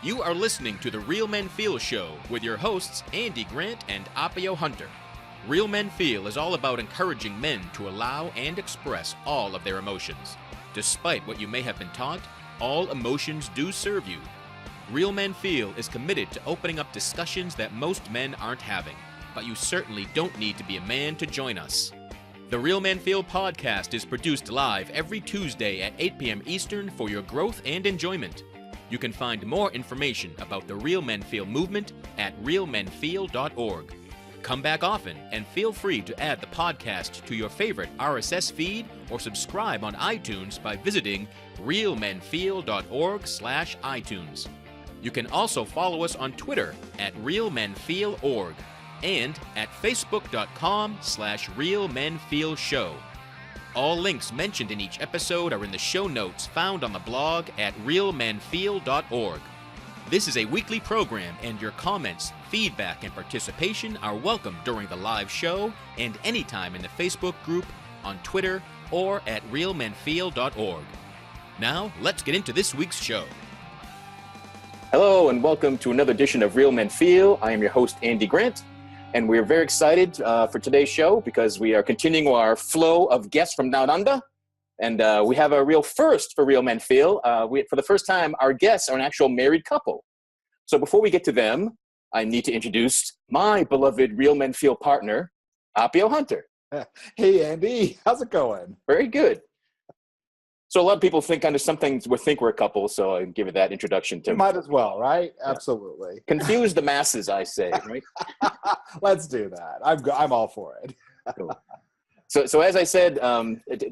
You are listening to the Real Men Feel Show with your hosts Andy Grant and Appio Hunter. Real Men Feel is all about encouraging men to allow and express all of their emotions. Despite what you may have been taught, all emotions do serve you. Real Men Feel is committed to opening up discussions that most men aren't having, but you certainly don't need to be a man to join us. The Real Men Feel podcast is produced live every Tuesday at 8 p.m. Eastern for your growth and enjoyment. You can find more information about the Real Men Feel movement at realmenfeel.org. Come back often and feel free to add the podcast to your favorite RSS feed or subscribe on iTunes by visiting realmenfeel.org/iTunes. You can also follow us on Twitter at realmenfeel.org and at facebook.com/realmenfeelshow. All links mentioned in each episode are in the show notes found on the blog at realmenfeel.org. This is a weekly program, and your comments, feedback, and participation are welcome during the live show and anytime in the Facebook group, on Twitter, or at realmenfeel.org. Now, let's get into this week's show. Hello, and welcome to another edition of Real Men Feel. I am your host, Andy Grant. And we're very excited for today's show because we are continuing our flow of guests from Down Under. And we have a real first for Real Men Feel. For the first time, our guests are an actual married couple. So before we get to them, I need to introduce my beloved Real Men Feel partner, Appio Hunter. Hey, Andy. How's it going? Very good. So a lot of people think we're a couple, so I give it that introduction to. You might as well, right? Yeah. Absolutely. Confuse the masses, I say, right? Let's do that. I'm all for it. Cool. So as I said,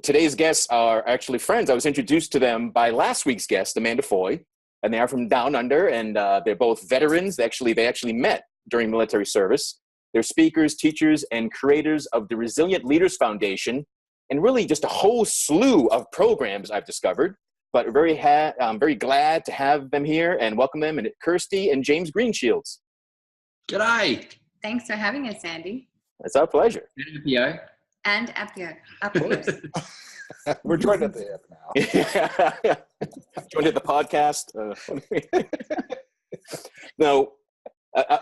today's guests are actually friends. I was introduced to them by last week's guest, Amanda Foy, and they are from Down Under, and they're both veterans. They actually met during military service. They're speakers, teachers, and creators of the Resilient Leaders Foundation, and really just a whole slew of programs I've discovered. But I'm very glad to have them here and welcome them, and Kirsty and James Greenshields. G'day. Thanks for having us, Andy. It's our pleasure. And Appio, of course. We're joined at the hip now. Yeah. Joined at the podcast. Now,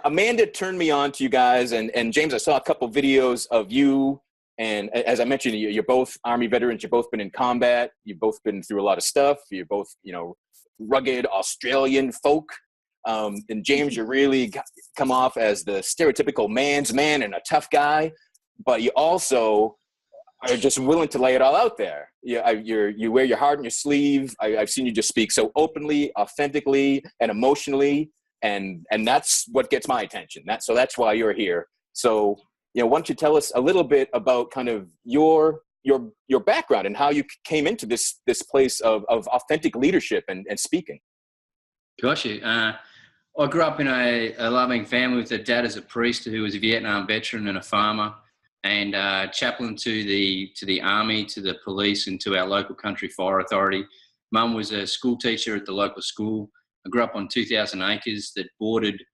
Amanda turned me on to you guys, and James, I saw a couple videos of you. And as I mentioned, you're both Army veterans. You've both been in combat. You've both been through a lot of stuff. You're both, rugged Australian folk. And James, you really come off as the stereotypical man's man and a tough guy. But you also are just willing to lay it all out there. You wear your heart on your sleeve. I've seen you just speak so openly, authentically, and emotionally. And that's what gets my attention. So that's why you're here. So, why don't you tell us a little bit about kind of your background and how you came into this place of authentic leadership and speaking? Gosh, I grew up in a loving family with a dad as a priest who was a Vietnam veteran and a farmer, and chaplain to the army, to the police, and to our local country fire authority. Mum was a school teacher at the local school. I grew up on 2,000 acres that bordered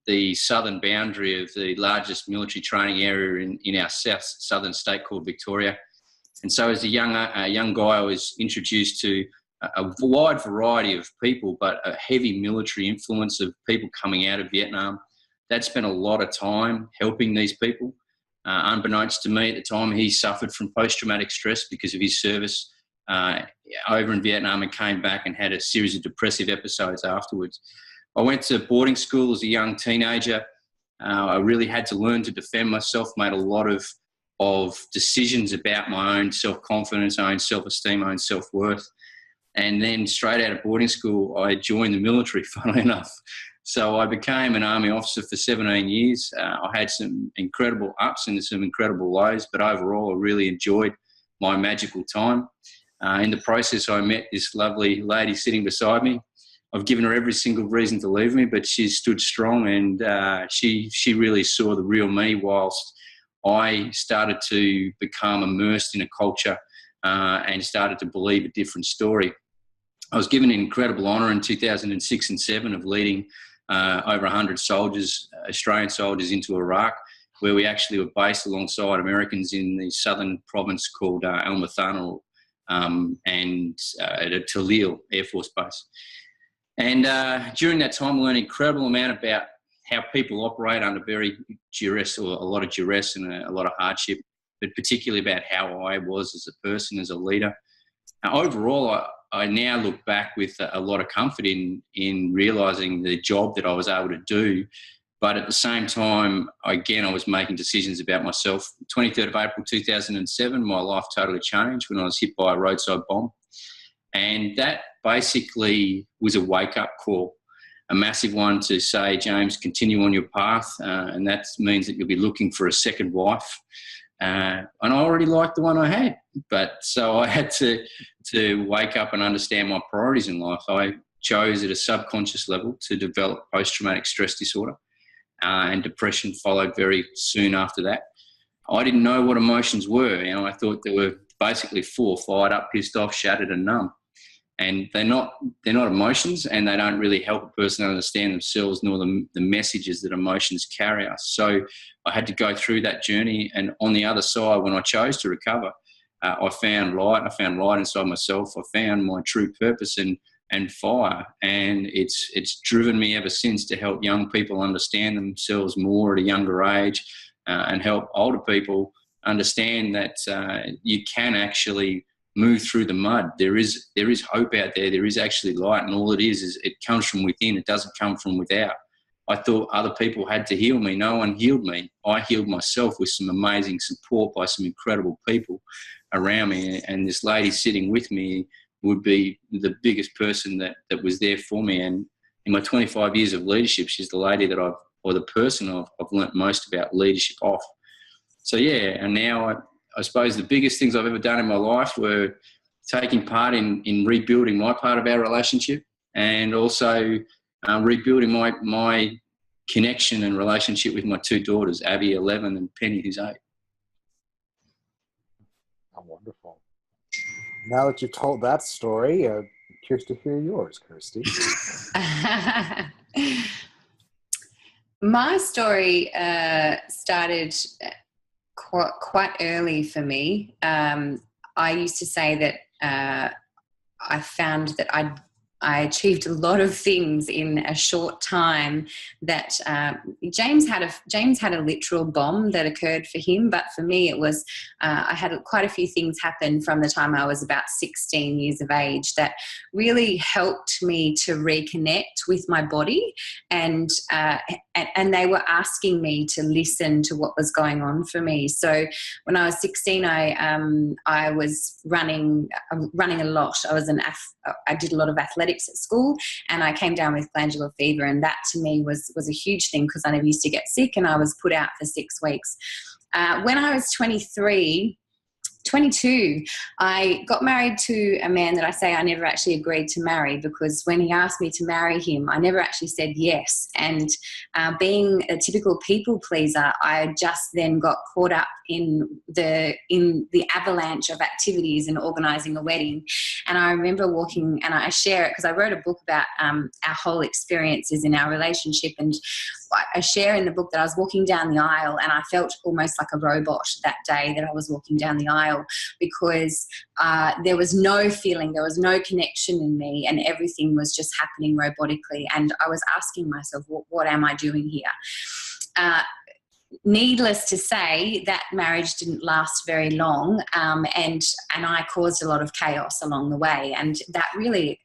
the southern boundary of the largest military training area in our southern state called Victoria. And so as a young guy, I was introduced to a wide variety of people, but a heavy military influence of people coming out of Vietnam. That spent a lot of time helping these people. Unbeknownst to me at the time, he suffered from post-traumatic stress because of his service over in Vietnam and came back and had a series of depressive episodes afterwards. I went to boarding school as a young teenager. I really had to learn to defend myself, made a lot of decisions about my own self-confidence, my own self-esteem, my own self-worth. And then straight out of boarding school, I joined the military, funnily enough. So I became an Army officer for 17 years. I had some incredible ups and some incredible lows, but overall I really enjoyed my magical time. In the process, I met this lovely lady sitting beside me. I've given her every single reason to leave me, but she stood strong, and she really saw the real me whilst I started to become immersed in a culture and started to believe a different story. I was given an incredible honour in 2006 and 7 of leading over 100 soldiers, Australian soldiers, into Iraq, where we actually were based alongside Americans in the southern province called Al Mathana and at a Talil Air Force Base. And during that time, I learned an incredible amount about how people operate under very duress, or a lot of duress and a lot of hardship, but particularly about how I was as a person, as a leader. Overall, I now look back with a lot of comfort in realising the job that I was able to do. But at the same time, again, I was making decisions about myself. 23rd of April 2007, my life totally changed when I was hit by a roadside bomb. And that basically was a wake-up call, a massive one to say, James, continue on your path. And that means that you'll be looking for a second wife. And I already liked the one I had. But so I had to wake up and understand my priorities in life. I chose at a subconscious level to develop post-traumatic stress disorder. And depression followed very soon after that. I didn't know what emotions were. I thought they were basically full, fired up, pissed off, shattered and numb. And they're not emotions, and they don't really help a person understand themselves nor the messages that emotions carry us. So I had to go through that journey, and on the other side, when I chose to recover, I found light. I found light inside myself. I found my true purpose and fire, and it's driven me ever since to help young people understand themselves more at a younger age, and help older people understand that you can actually move through the mud. There is hope out there. There is actually light, and all it is it comes from within. It doesn't come from without. I thought other people had to heal me. No one healed me. I healed myself with some amazing support by some incredible people around me, and this lady sitting with me would be the biggest person that was there for me. And in my 25 years of leadership, she's the lady that the person I've learnt most about leadership off. So yeah, and now I suppose the biggest things I've ever done in my life were taking part in rebuilding my part of our relationship, and also rebuilding my connection and relationship with my two daughters, Abby, 11, and Penny, who's 8. Oh, wonderful. Now that you've told that story, curious to hear yours, Kirsty. My story started quite early for me. I used to say that I found that I achieved a lot of things in a short time. That James had a literal bomb that occurred for him, but for me it was I had quite a few things happen from the time I was about 16 years of age that really helped me to reconnect with my body, and they were asking me to listen to what was going on for me. So when I was 16, I was running a lot. I did a lot of athletics at school, and I came down with glandular fever, and that to me was a huge thing because I never used to get sick, and I was put out for 6 weeks. When I was 22, I got married to a man that I say I never actually agreed to marry, because when he asked me to marry him, I never actually said yes. And being a typical people pleaser, I just then got caught up in the avalanche of activities and organising a wedding. And I remember walking, and I share it because I wrote a book about our whole experiences in our relationship, and I share in the book that I was walking down the aisle, and I felt almost like a robot that day that I was walking down the aisle, because there was no feeling, there was no connection in me, and everything was just happening robotically. And I was asking myself, what am I doing here? Needless to say, that marriage didn't last very long, and I caused a lot of chaos along the way, and that really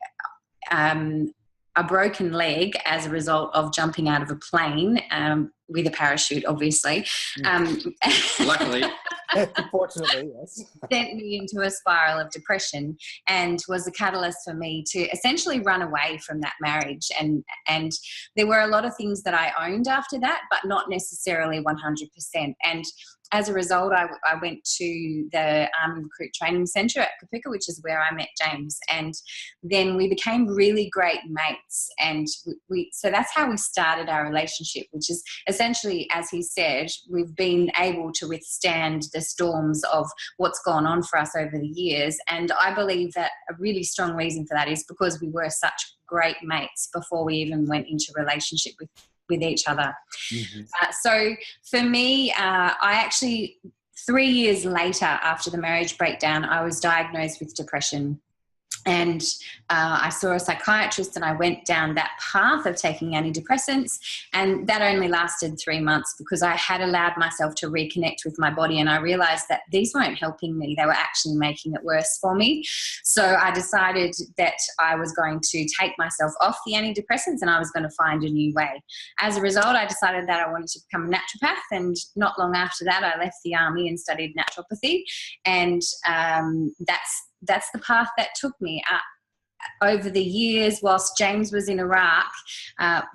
a broken leg as a result of jumping out of a plane with a parachute, obviously. Luckily. Unfortunately, yes. Sent me into a spiral of depression, and was a catalyst for me to essentially run away from that marriage. And there were a lot of things that I owned after that, but not necessarily 100%. And as a result, I went to the Army Recruit Training Centre at Kapika, which is where I met James. And then we became really great mates. And so that's how we started our relationship, which is essentially, as he said, we've been able to withstand the storms of what's gone on for us over the years. And I believe that a really strong reason for that is because we were such great mates before we even went into relationship with each other. Mm-hmm. So for me, I actually, 3 years later after the marriage breakdown, I was diagnosed with depression. And I saw a psychiatrist, and I went down that path of taking antidepressants, and that only lasted 3 months because I had allowed myself to reconnect with my body, and I realized that these weren't helping me. They were actually making it worse for me. So I decided that I was going to take myself off the antidepressants and I was going to find a new way. As a result, I decided that I wanted to become a naturopath, and not long after that I left the army and studied naturopathy, and that's the path that took me. Over the years, whilst James was in Iraq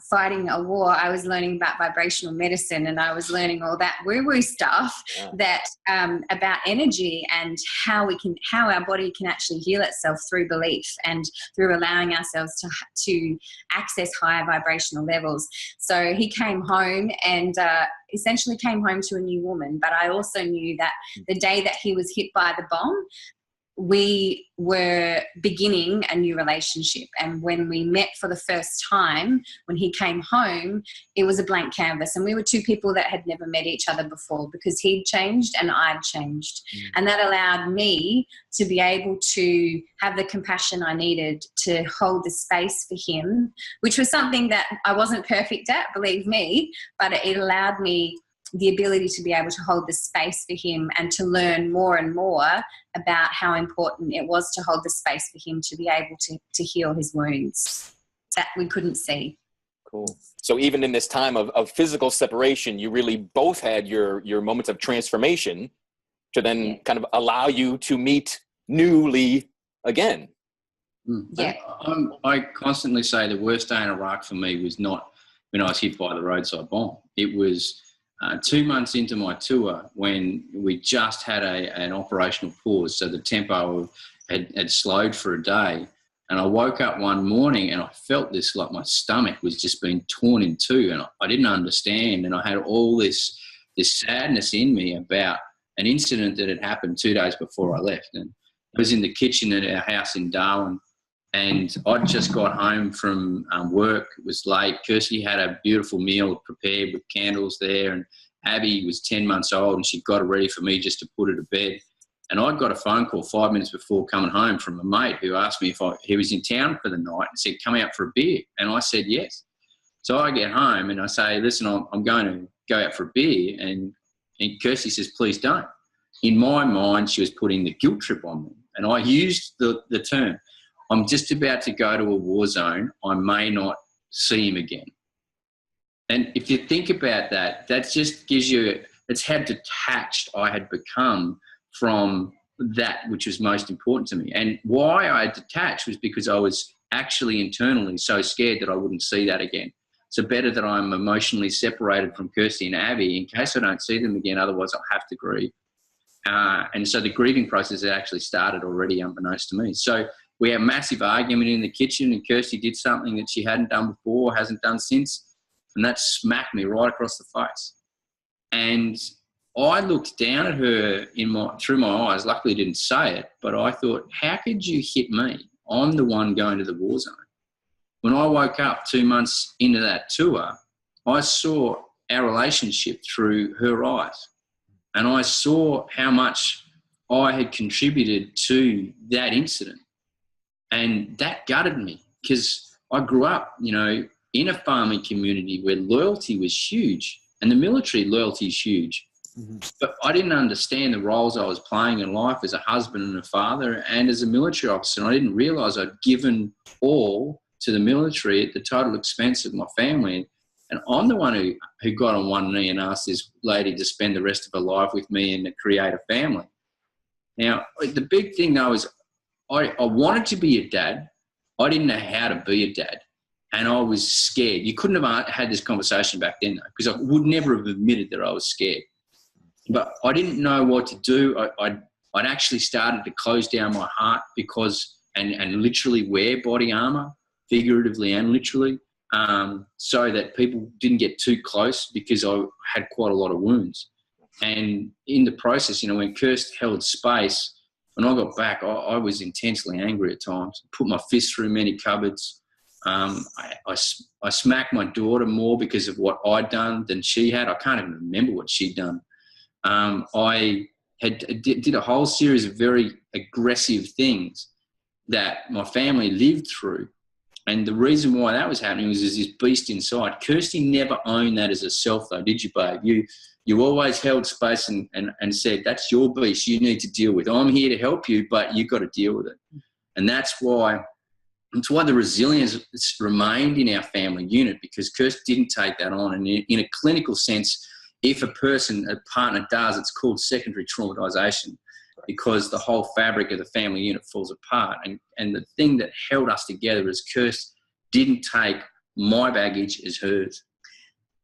fighting a war, I was learning about vibrational medicine, and I was learning all that woo-woo stuff that about energy and how our body can actually heal itself through belief and through allowing ourselves to access higher vibrational levels. So he came home and essentially came home to a new woman, but I also knew that the day that he was hit by the bomb, we were beginning a new relationship. And when we met for the first time, when he came home, it was a blank canvas. And we were two people that had never met each other before because he'd changed and I'd changed. And that allowed me to be able to have the compassion I needed to hold the space for him, which was something that I wasn't perfect at, believe me, but it allowed me the ability to be able to hold the space for him and to learn more and more about how important it was to hold the space for him to be able to heal his wounds that we couldn't see. Cool. So even in this time of physical separation, you really both had your moments of transformation to then kind of allow you to meet newly again. Yeah. I constantly say the worst day in Iraq for me was not when I was hit by the roadside bomb. It was 2 months into my tour when we just had an operational pause. So the tempo had slowed for a day. And I woke up one morning and I felt this, like my stomach was just being torn in two, and I didn't understand. And I had all this sadness in me about an incident that had happened 2 days before I left. And I was in the kitchen at our house in Darwin, and I'd just got home from work. It was late. Kirsty had a beautiful meal prepared with candles there, and Abby was 10 months old, and she got it ready for me just to put her to bed. And I'd got a phone call 5 minutes before coming home from a mate who asked me if he was in town for the night and said, come out for a beer. And I said yes. So I get home and I say, listen, I'm going to go out for a beer. And Kirsty says, please don't. In my mind, she was putting the guilt trip on me. And I used the term, I'm just about to go to a war zone. I may not see him again. And if you think about that, that just gives you, it's how detached I had become from that which was most important to me. And why I detached was because I was actually internally so scared that I wouldn't see that again. So better that I'm emotionally separated from Kirsty and Abby in case I don't see them again, otherwise I'll have to grieve. And so the grieving process had actually started already unbeknownst to me. So we had a massive argument in the kitchen, and Kirsty did something that she hadn't done before, hasn't done since, and that smacked me right across the face. And I looked down at her through my eyes. Luckily, didn't say it, but I thought, how could you hit me? I'm the one going to the war zone. When I woke up 2 months into that tour, I saw our relationship through her eyes, and I saw how much I had contributed to that incident. And that gutted me because I grew up, in a farming community where loyalty was huge, and the military loyalty is huge. Mm-hmm. But I didn't understand the roles I was playing in life as a husband and a father and as a military officer. And I didn't realise I'd given all to the military at the total expense of my family. And I'm the one who got on one knee and asked this lady to spend the rest of her life with me and to create a family. Now, the big thing though is I wanted to be a dad. I didn't know how to be a dad. And I was scared. You couldn't have had this conversation back then, though, because I would never have admitted that I was scared. But I didn't know what to do. I'd actually started to close down my heart and literally wear body armour, figuratively and literally, so that people didn't get too close because I had quite a lot of wounds. And in the process, when Kirsty held space, when I got back, I was intensely angry at times. Put my fist through many cupboards. I smacked my daughter more because of what I'd done than she had. I can't even remember what she'd done. I did a whole series of very aggressive things that my family lived through. And the reason why that was happening was there's this beast inside. Kirsty never owned that as a self, though, did you, babe? You always held space and said, that's your beast you need to deal with. I'm here to help you, but you've got to deal with it. And that's why the resilience remained in our family unit, because Kirsty didn't take that on. And in a clinical sense, if a partner does, it's called secondary traumatization, because the whole fabric of the family unit falls apart. And the thing that held us together is Kirsty didn't take my baggage as hers.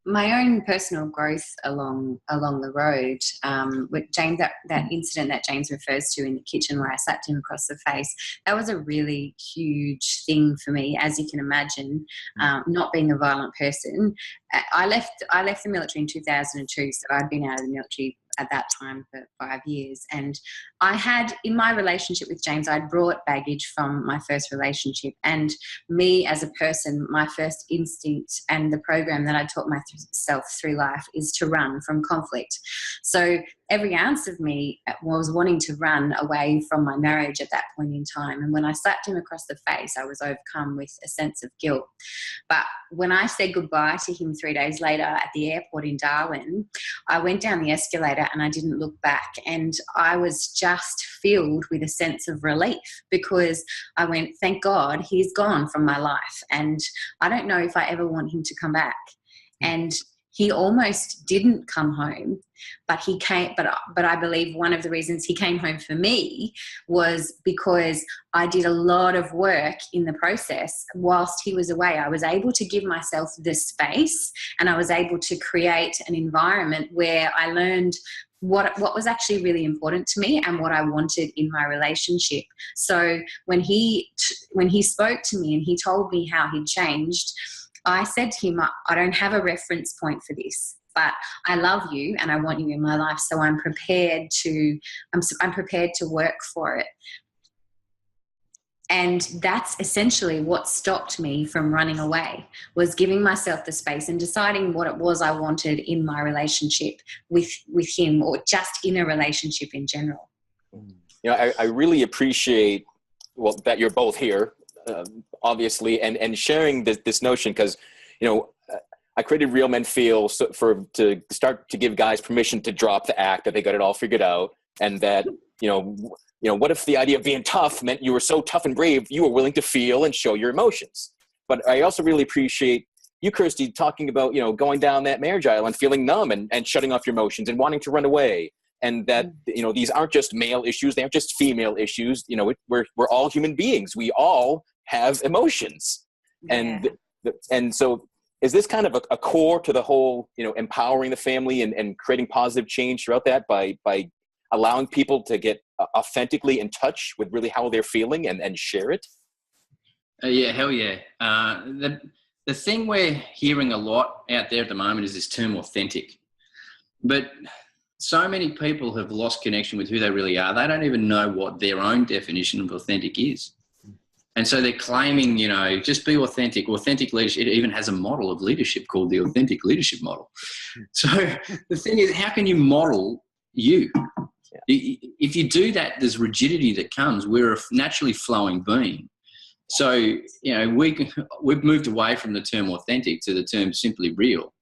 My own personal growth along the road, with James, that incident that James refers to in the kitchen where I slapped him across the face, that was a really huge thing for me, as you can imagine. Not being a violent person, I left the military in 2002, so I'd been out of the military at that time for 5 years. And I had, in my relationship with James, I'd brought baggage from my first relationship. And me as a person, my first instinct and the program that I taught myself through life is to run from conflict. So every ounce of me was wanting to run away from my marriage at that point in time. And when I slapped him across the face, I was overcome with a sense of guilt. But when I said goodbye to him 3 days later at the airport in Darwin, I went down the escalator and I didn't look back. And I was just filled with a sense of relief, because I went, thank God he's gone from my life. And I don't know if I ever want him to come back. And he almost didn't come home, but he came. But I believe one of the reasons he came home for me was because I did a lot of work in the process whilst he was away. I was able to give myself this space, and I was able to create an environment where I learned what was actually really important to me and what I wanted in my relationship. So when he spoke to me and he told me how he'd changed, I said to him, I don't have a reference point for this, but I love you and I want you in my life. So I'm prepared to work for it. And that's essentially what stopped me from running away, was giving myself the space and deciding what it was I wanted in my relationship with him, or just in a relationship in general. You know, I really appreciate, well, that you're both here, obviously, and sharing this notion, because, you know, I created Real Men Feel to start to give guys permission to drop the act that they got it all figured out, and that, you know, what if the idea of being tough meant you were so tough and brave, you were willing to feel and show your emotions? But I also really appreciate you, Kirsty, talking about, you know, going down that marriage aisle and feeling numb and shutting off your emotions and wanting to run away. And that, you know, these aren't just male issues. They aren't just female issues. You know, we're all human beings. We all have emotions. Yeah. And so is this kind of a core to the whole, you know, empowering the family and creating positive change throughout that by allowing people to get authentically in touch with really how they're feeling and share it? Yeah, hell yeah. The thing we're hearing a lot out there at the moment is this term authentic. But so many people have lost connection with who they really are. They don't even know what their own definition of authentic is. And so they're claiming, you know, just be authentic. Authentic leadership, it even has a model of leadership called the authentic leadership model. So the thing is, how can you model you? If you do that, there's rigidity that comes. We're a naturally flowing being. So, you know, we've moved away from the term authentic to the term simply real,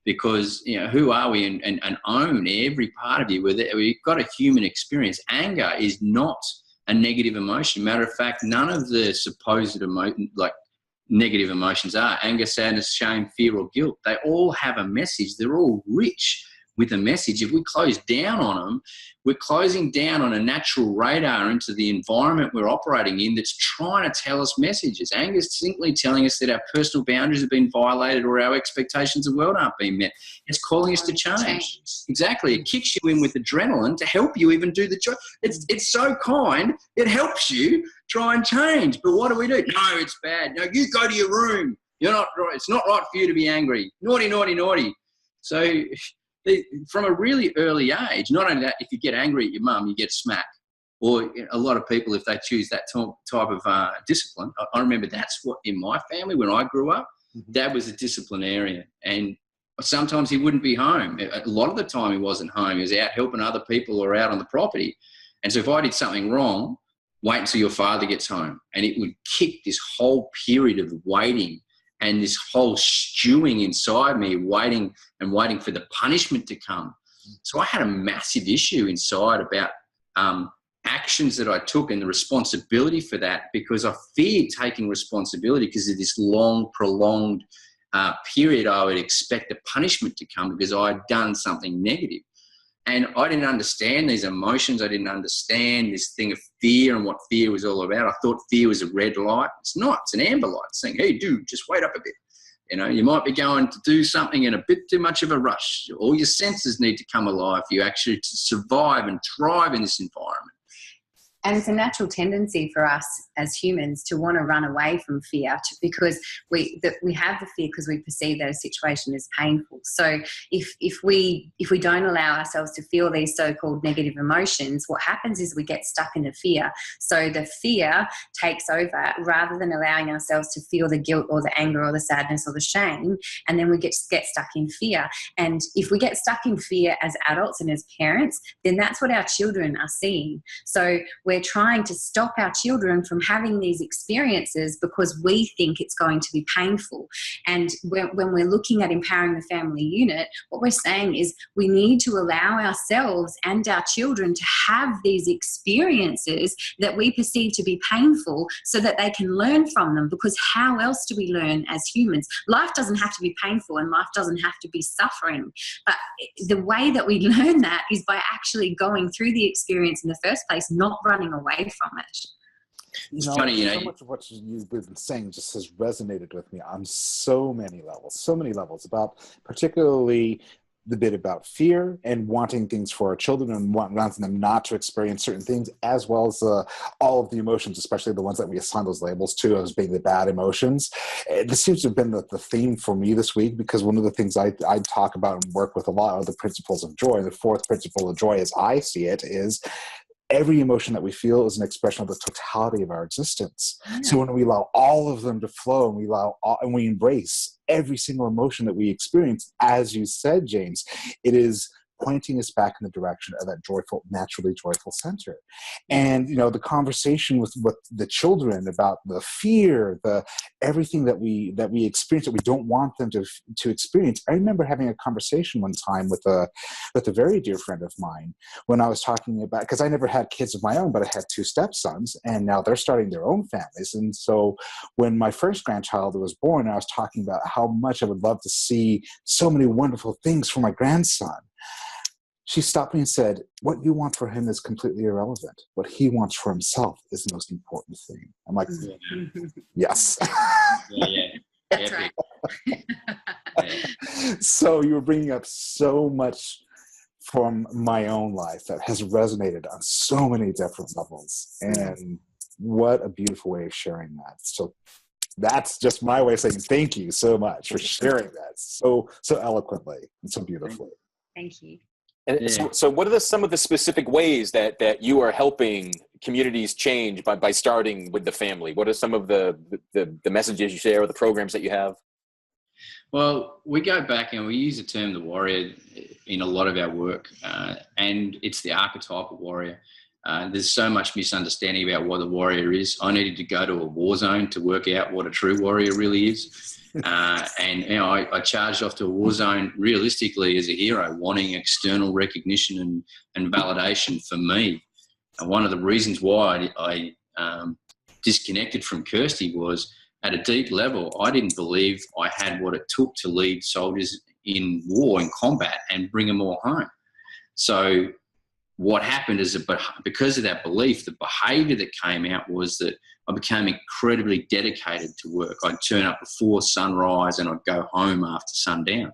because, you know, who are we, and own every part of you. We've got a human experience. Anger is not a negative emotion. Matter of fact, none of the supposed negative emotions are anger, sadness, shame, fear, or guilt. They all have a message. They're all rich with a message. If we close down on them, we're closing down on a natural radar into the environment we're operating in that's trying to tell us messages. Anger is simply telling us that our personal boundaries have been violated or our expectations of the world aren't being met. It's calling us to change. Exactly. It kicks you in with adrenaline to help you even do the job. It's so kind. It helps you try and change. But what do? No, it's bad. No, you go to your room. You're not right. It's not right for you to be angry. Naughty, naughty, naughty. So from a really early age, not only that, if you get angry at your mum, you get smacked. Or a lot of people, if they choose that type of discipline, I remember that's what in my family, when I grew up, Dad was a disciplinarian. And sometimes he wouldn't be home. A lot of the time he wasn't home. He was out helping other people or out on the property. And so if I did something wrong, wait until your father gets home. And it would kick this whole period of waiting and this whole stewing inside me, waiting for the punishment to come. So I had a massive issue inside about actions that I took and the responsibility for that, because I feared taking responsibility because of this long, prolonged period. I would expect a punishment to come because I had done something negative. And I didn't understand these emotions. I didn't understand this thing of fear and what fear was all about. I thought fear was a red light. It's not. It's an amber light saying, hey, dude, just wait up a bit. You know, you might be going to do something in a bit too much of a rush. All your senses need to come alive for you actually to survive and thrive in this environment. And it's a natural tendency for us as humans to want to run away from fear because we have the fear because we perceive that a situation as painful. So if we don't allow ourselves to feel these so-called negative emotions, what happens is we get stuck in the fear. So the fear takes over rather than allowing ourselves to feel the guilt or the anger or the sadness or the shame, and then we get stuck in fear. And if we get stuck in fear as adults and as parents, then that's what our children are seeing. So we're trying to stop our children from having these experiences because we think it's going to be painful. And when we're looking at empowering the family unit, what we're saying is we need to allow ourselves and our children to have these experiences that we perceive to be painful so that they can learn from them, because how else do we learn as humans? Life doesn't have to be painful and life doesn't have to be suffering. But the way that we learn that is by actually going through the experience in the first place, not running away from it. You know, funny, so much of what you've been saying just has resonated with me on so many levels about particularly the bit about fear and wanting things for our children and wanting them not to experience certain things, as well as all of the emotions, especially the ones that we assign those labels to as being the bad emotions. This seems to have been the theme for me this week, because one of the things I talk about and work with a lot are the principles of joy. The fourth principle of joy, as I see it, is every emotion that we feel is an expression of the totality of our existence. Yeah. So when we allow all of them to flow and we embrace every single emotion that we experience, as you said, James, it is pointing us back in the direction of that joyful, naturally joyful center. And, you know, the conversation with the children about the fear, the everything that we experience that we don't want them to experience. I remember having a conversation one time with a very dear friend of mine when I was talking about, because I never had kids of my own, but I had two stepsons, and now they're starting their own families. And so when my first grandchild was born, I was talking about how much I would love to see so many wonderful things for my grandson. She stopped me and said, what you want for him is completely irrelevant. What he wants for himself is the most important thing. I'm like, yes. Yeah. That's right. So you were bringing up so much from my own life that has resonated on so many different levels. And what a beautiful way of sharing that. So that's just my way of saying thank you so much for sharing that so eloquently and so beautifully. Thank you. And so what are some of the specific ways that you are helping communities change by starting with the family? What are some of the messages you share or the programs that you have? Well, we go back and we use the term the warrior in a lot of our work, and it's the archetypal warrior. There's so much misunderstanding about what the warrior is. I needed to go to a war zone to work out what a true warrior really is. And you know, I charged off to a war zone realistically as a hero, wanting external recognition and validation for me. And one of the reasons why I disconnected from Kirsty was, at a deep level, I didn't believe I had what it took to lead soldiers in war, in combat, and bring them all home. So what happened is that because of that belief, the behaviour that came out was that I became incredibly dedicated to work. I'd turn up before sunrise and I'd go home after sundown.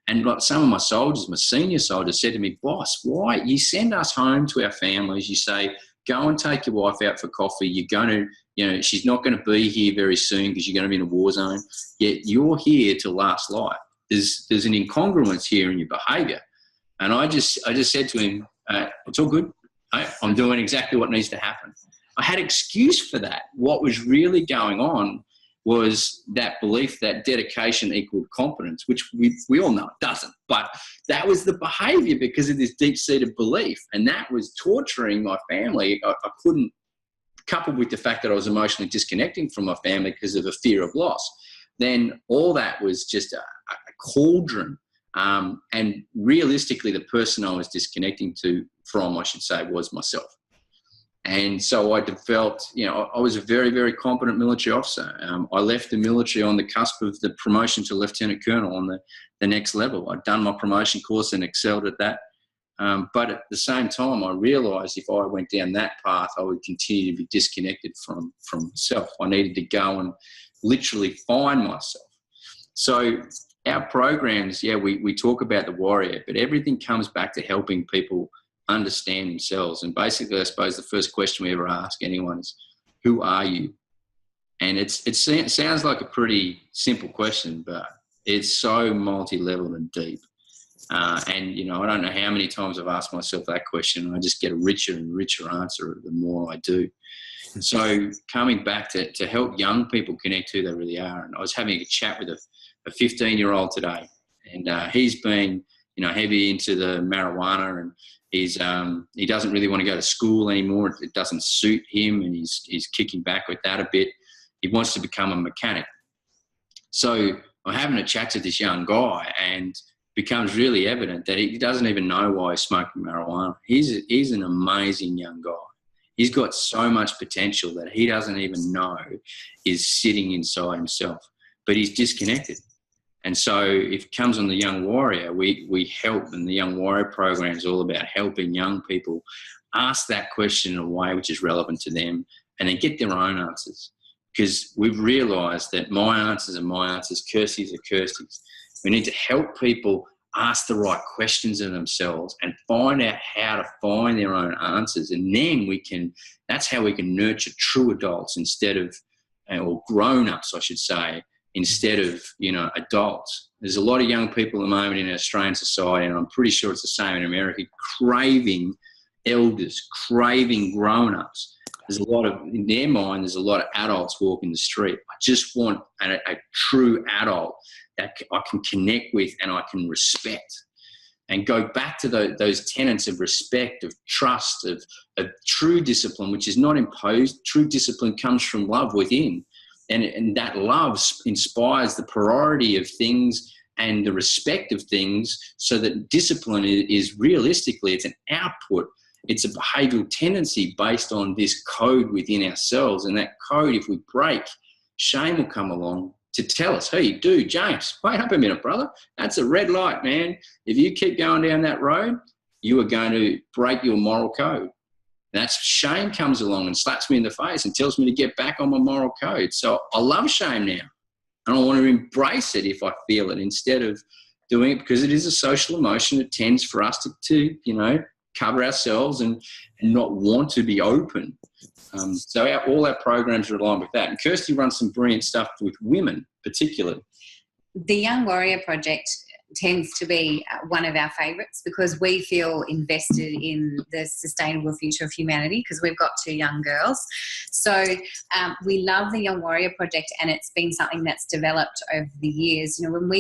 And like some of my soldiers, my senior soldiers, said to me, boss, why you send us home to our families? You say, go and take your wife out for coffee. You're going to, you know, she's not going to be here very soon because you're going to be in a war zone. Yet you're here to last life. There's an incongruence here in your behaviour. And I just said to him, it's all good. I'm doing exactly what needs to happen. I had excuse for that. What was really going on was that belief that dedication equaled competence, which we all know it doesn't. But that was the behaviour because of this deep-seated belief. And that was torturing my family. I coupled with the fact that I was emotionally disconnecting from my family because of a fear of loss, then all that was just a cauldron. And realistically, the person I was disconnecting from, I should say, was myself. And so I developed, I was a very, very competent military officer. I left the military on the cusp of the promotion to lieutenant colonel on the next level. I'd done my promotion course and excelled at that. But at the same time, I realised if I went down that path, I would continue to be disconnected from myself. I needed to go and literally find myself. So our programs, we talk about the warrior, but everything comes back to helping people understand themselves. And basically, I suppose the first question we ever ask anyone is, who are you? And it sounds like a pretty simple question, but it's so multi-level and deep. And I don't know how many times I've asked myself that question, and I just get a richer and richer answer the more I do. So coming back to help young people connect who they really are. And I was having a chat with a 15-year-old today, and he's been, heavy into the marijuana, and he doesn't really want to go to school anymore. It doesn't suit him, and he's kicking back with that a bit. He wants to become a mechanic. So I'm having a chat to this young guy, and becomes really evident that he doesn't even know why he's smoking marijuana. He's an amazing young guy. He's got so much potential that he doesn't even know is sitting inside himself, but he's disconnected. And so if it comes on the Young Warrior, we help, and the Young Warrior program is all about helping young people ask that question in a way which is relevant to them, and then get their own answers. Because we've realised that my answers are my answers, Kirsty's are Kirsty's. We need to help people ask the right questions of themselves and find out how to find their own answers. And then that's how we can nurture true adults instead of, or grown-ups, I should say, instead of, adults. There's a lot of young people at the moment in Australian society, and I'm pretty sure it's the same in America, craving elders, craving grown-ups. In their mind, there's a lot of adults walking the street. I just want a true adult that I can connect with and I can respect, and go back to those tenets of respect, of trust, of true discipline, which is not imposed. True discipline comes from love within, and that love inspires the priority of things and the respect of things, so that discipline is realistically, it's an output. It's a behavioural tendency based on this code within ourselves, and that code, if we break, shame will come along to tell us, hey, dude, James, wait up a minute, brother. That's a red light, man. If you keep going down that road, you are going to break your moral code. And that's shame comes along and slaps me in the face and tells me to get back on my moral code. So I love shame now, and I want to embrace it if I feel it, instead of doing it, because it is a social emotion. It tends for us to cover ourselves and not want to be open. So all our programs are aligned with that. And Kirsty runs some brilliant stuff with women, particularly. The Young Warrior Project tends to be one of our favourites, because we feel invested in the sustainable future of humanity, because we've got 2 young girls. So we love the Young Warrior Project, and it's been something that's developed over the years. When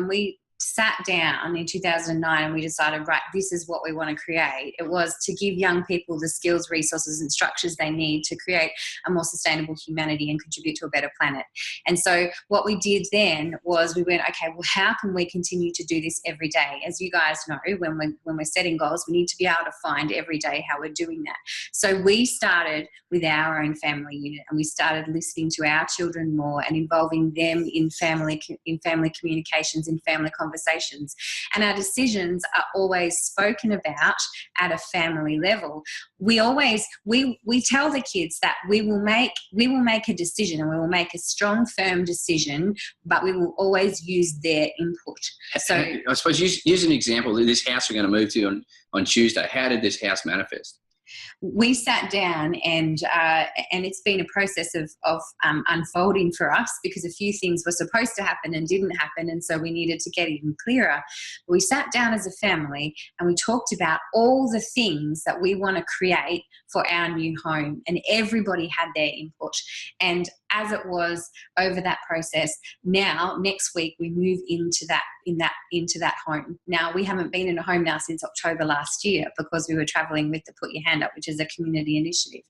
we sat down in 2009 and we decided, right, this is what we want to create. It was to give young people the skills, resources and structures they need to create a more sustainable humanity and contribute to a better planet. And so what we did then was we went, okay, well, how can we continue to do this every day? As you guys know, when we're setting goals, we need to be able to find every day how we're doing that. So we started with our own family unit, and we started listening to our children more and involving them in family communications, in family conversations. And our decisions are always spoken about at a family level. We tell the kids that we will make a decision, and we will make a strong, firm decision, but we will always use their input. So I suppose use an example. This house we're going to move to on Tuesday. How did this house manifest? We sat down, and it's been a process of unfolding for us, because a few things were supposed to happen and didn't happen, and so we needed to get even clearer. We sat down as a family and we talked about all the things that we want to create for our new home, and everybody had their input. And as it was over that process, now next week we move into that into that home. Now, we haven't been in a home now since October last year because we were traveling with the Put Your Hand Up, which is a community initiative.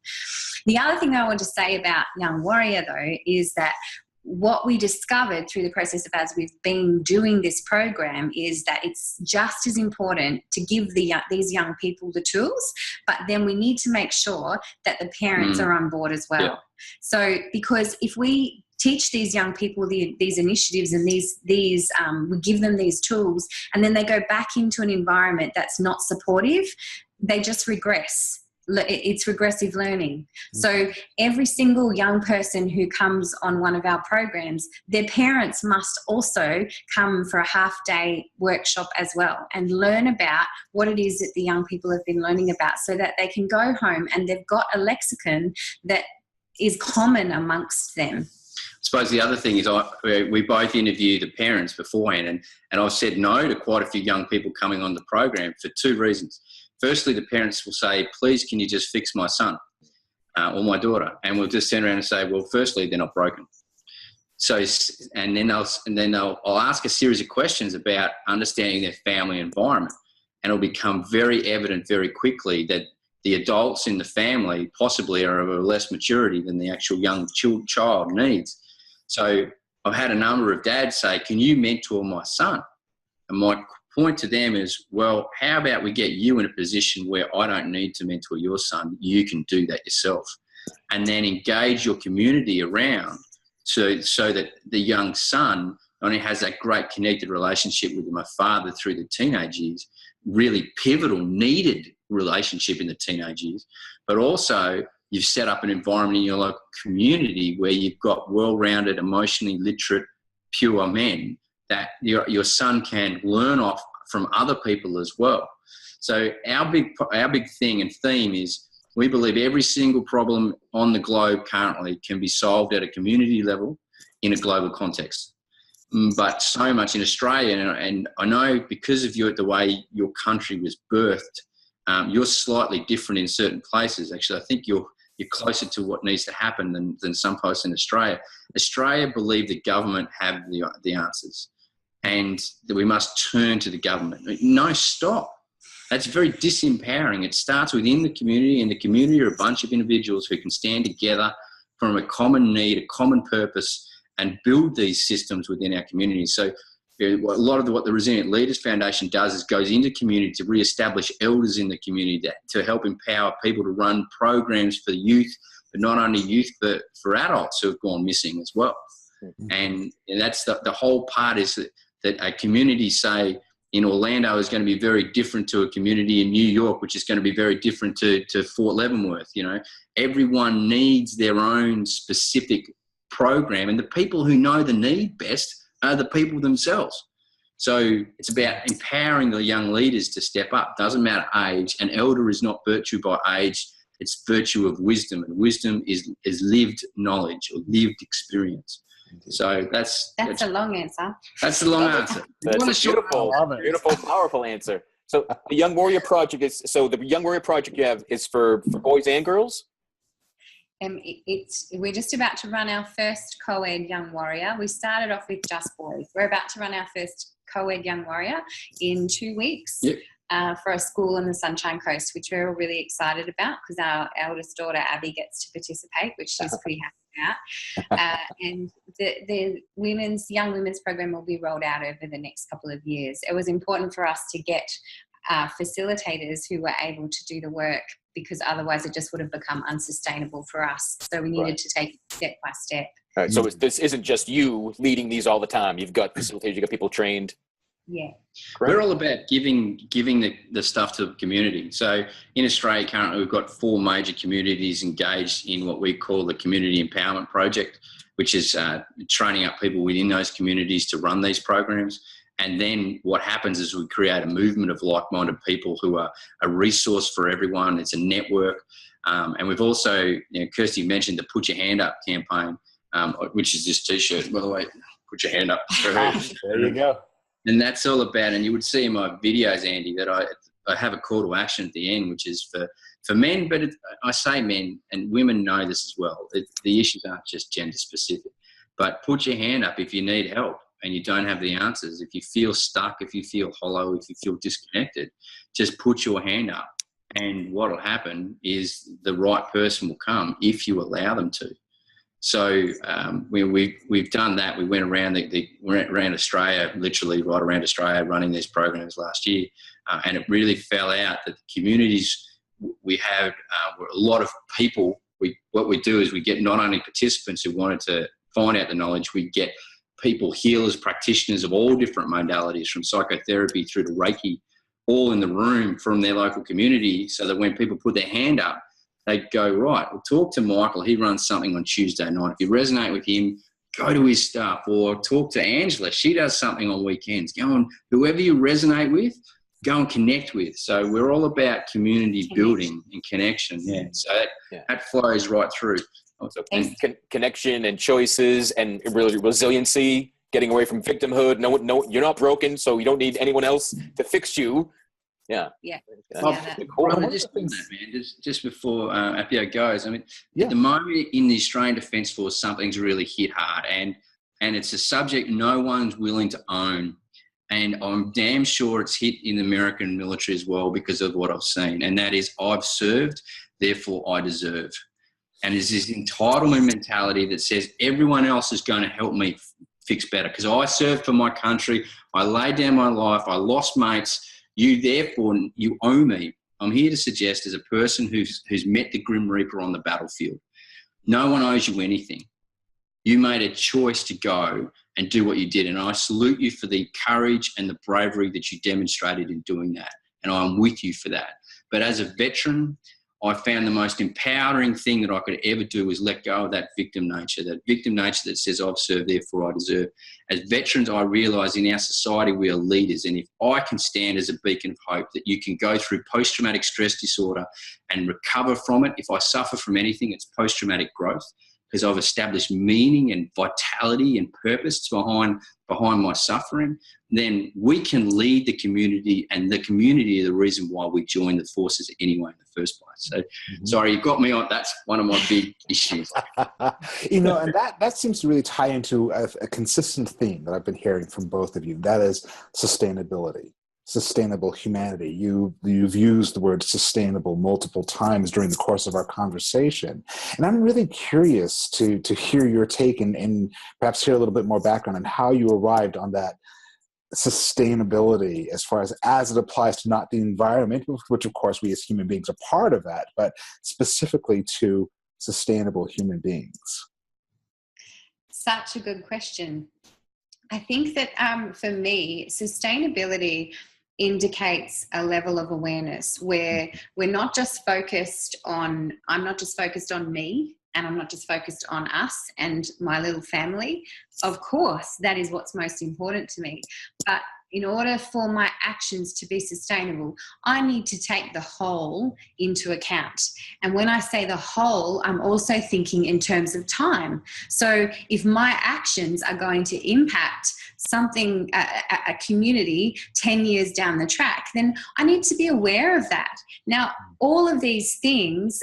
The other thing I want to say about Young Warrior, though, is that what we discovered through the process of as we've been doing this program is that it's just as important to give these young people the tools, but then we need to make sure that the parents are on board as well. Yeah. So because if we teach these young people these initiatives and we give them these tools, and then they go back into an environment that's not supportive, they just regress. It's regressive learning. So every single young person who comes on one of our programs, their parents must also come for a half-day workshop as well and learn about what it is that the young people have been learning about, so that they can go home and they've got a lexicon that is common amongst them. I suppose the other thing is we both interviewed the parents beforehand, and I've said no to quite a few young people coming on the program for two reasons. Firstly, the parents will say, please, can you just fix my son or my daughter? And we'll just turn around and say, well, firstly, they're not broken. So, and then I'll ask a series of questions about understanding their family environment. And it'll become very evident very quickly that the adults in the family possibly are of a less maturity than the actual young child needs. So I've had a number of dads say, can you mentor my son? And my point to them is, well, how about we get you in a position where I don't need to mentor your son, you can do that yourself, and then engage your community around so that the young son not only has that great connected relationship with my father through the teenage years, really pivotal, needed relationship in the teenage years, but also you've set up an environment in your local community where you've got well-rounded, emotionally literate, pure men that your son can learn off from other people as well. So our big thing and theme is we believe every single problem on the globe currently can be solved at a community level in a global context. But so much in Australia, and I know because of the way your country was birthed, you're slightly different in certain places. Actually, I think you're closer to what needs to happen than some places in Australia. Australia believe the government have the answers, and that we must turn to the government. No, stop. That's very disempowering. It starts within the community, and the community are a bunch of individuals who can stand together from a common need, a common purpose, and build these systems within our community. So a lot of what the Resilient Leaders Foundation does is goes into community to re-establish elders in the community to help empower people to run programs for youth, but not only youth, but for adults who have gone missing as well. Mm-hmm. And that's the whole part is that a community, say, in Orlando is going to be very different to a community in New York, which is going to be very different to Fort Leavenworth. You know, everyone needs their own specific program, and the people who know the need best are the people themselves. So it's about empowering the young leaders to step up. Doesn't matter age. An elder is not virtue by age. It's virtue of wisdom, and wisdom is lived knowledge or lived experience. So that's a long answer. That's the long answer. That's a beautiful, powerful answer. So the Young Warrior Project you have is for boys and girls? We're just about to run our first co-ed Young Warrior. We started off with just boys. We're about to run our first co-ed Young Warrior in 2 weeks. Yep. For a school on the Sunshine Coast, which we're all really excited about because our eldest daughter Abby gets to participate, which she's pretty happy about. And the young women's program will be rolled out over the next couple of years. It was important for us to get facilitators who were able to do the work, because otherwise it just would have become unsustainable for us. So we needed to take it step by step. All right. So this isn't just you leading these all the time. You've got facilitators, you've got people trained. Yeah. Great. We're all about giving the stuff to the community. So in Australia currently we've got 4 major communities engaged in what we call the Community Empowerment Project, which is training up people within those communities to run these programs. And then what happens is we create a movement of like-minded people who are a resource for everyone. It's a network. And we've also, Kirsty mentioned the Put Your Hand Up campaign, which is this T-shirt, by the way. Put your hand up. There you go. And that's all about, and you would see in my videos, Andy, that I have a call to action at the end, which is for men, but I say men, and women know this as well. The issues aren't just gender specific. But put your hand up if you need help. and you don't have the answers, if you feel stuck, if you feel hollow, if you feel disconnected, just put your hand up. And what will happen is the right person will come if you allow them to. So we've done that. We went around around Australia, literally right around Australia, running these programs last year, and it really fell out that the communities we have were a lot of people. What we do is we get not only participants who wanted to find out the knowledge, we get people, healers, practitioners of all different modalities, from psychotherapy through to Reiki, all in the room from their local community, so that when people put their hand up, they go, right, well, talk to Michael. He runs something on Tuesday night. If you resonate with him, go to his stuff, or talk to Angela. She does something on weekends. Go on, whoever you resonate with, go and connect with. So we're all about community building and connection. Yeah. So that flows right through. And connection and choices and resiliency, getting away from victimhood. No, you're not broken, so you don't need anyone else to fix you. Yeah. Yeah. Just before Appio goes, I mean, at the moment in the Australian Defence Force, something's really hit hard, and it's a subject no one's willing to own. And I'm damn sure it's hit in the American military as well because of what I've seen. And that is, I've served, therefore I deserve. And there's this entitlement mentality that says everyone else is going to help me fix better because I served for my country. I laid down my life. I lost mates. Therefore, you owe me. I'm here to suggest, as a person who's met the Grim Reaper on the battlefield, no one owes you anything. You made a choice to go and do what you did. And I salute you for the courage and the bravery that you demonstrated in doing that. And I'm with you for that. But as a veteran, I found the most empowering thing that I could ever do was let go of that victim nature that says I've served, therefore I deserve. As veterans, I realise in our society we are leaders. And if I can stand as a beacon of hope that you can go through post-traumatic stress disorder and recover from it, if I suffer from anything, it's post-traumatic growth, because I've established meaning and vitality and purpose behind my suffering, then we can lead the community, and the community is the reason why we joined the forces anyway in the first place. So, sorry, you got me on. That's one of my big issues. And that seems to really tie into a consistent theme that I've been hearing from both of you. That is sustainability. Sustainable humanity. You've used the word sustainable multiple times during the course of our conversation. And I'm really curious to hear your take and perhaps hear a little bit more background on how you arrived on that sustainability as far as it applies to not the environment, which of course we as human beings are part of that, but specifically to sustainable human beings. Such a good question. I think that for me, sustainability indicates a level of awareness where I'm not just focused on me, and I'm not just focused on us and my little family. Of course, that is what's most important to me. But in order for my actions to be sustainable, I need to take the whole into account. And when I say the whole, I'm also thinking in terms of time. So if my actions are going to impact something, a community 10 years down the track, then I need to be aware of that. Now, all of these things,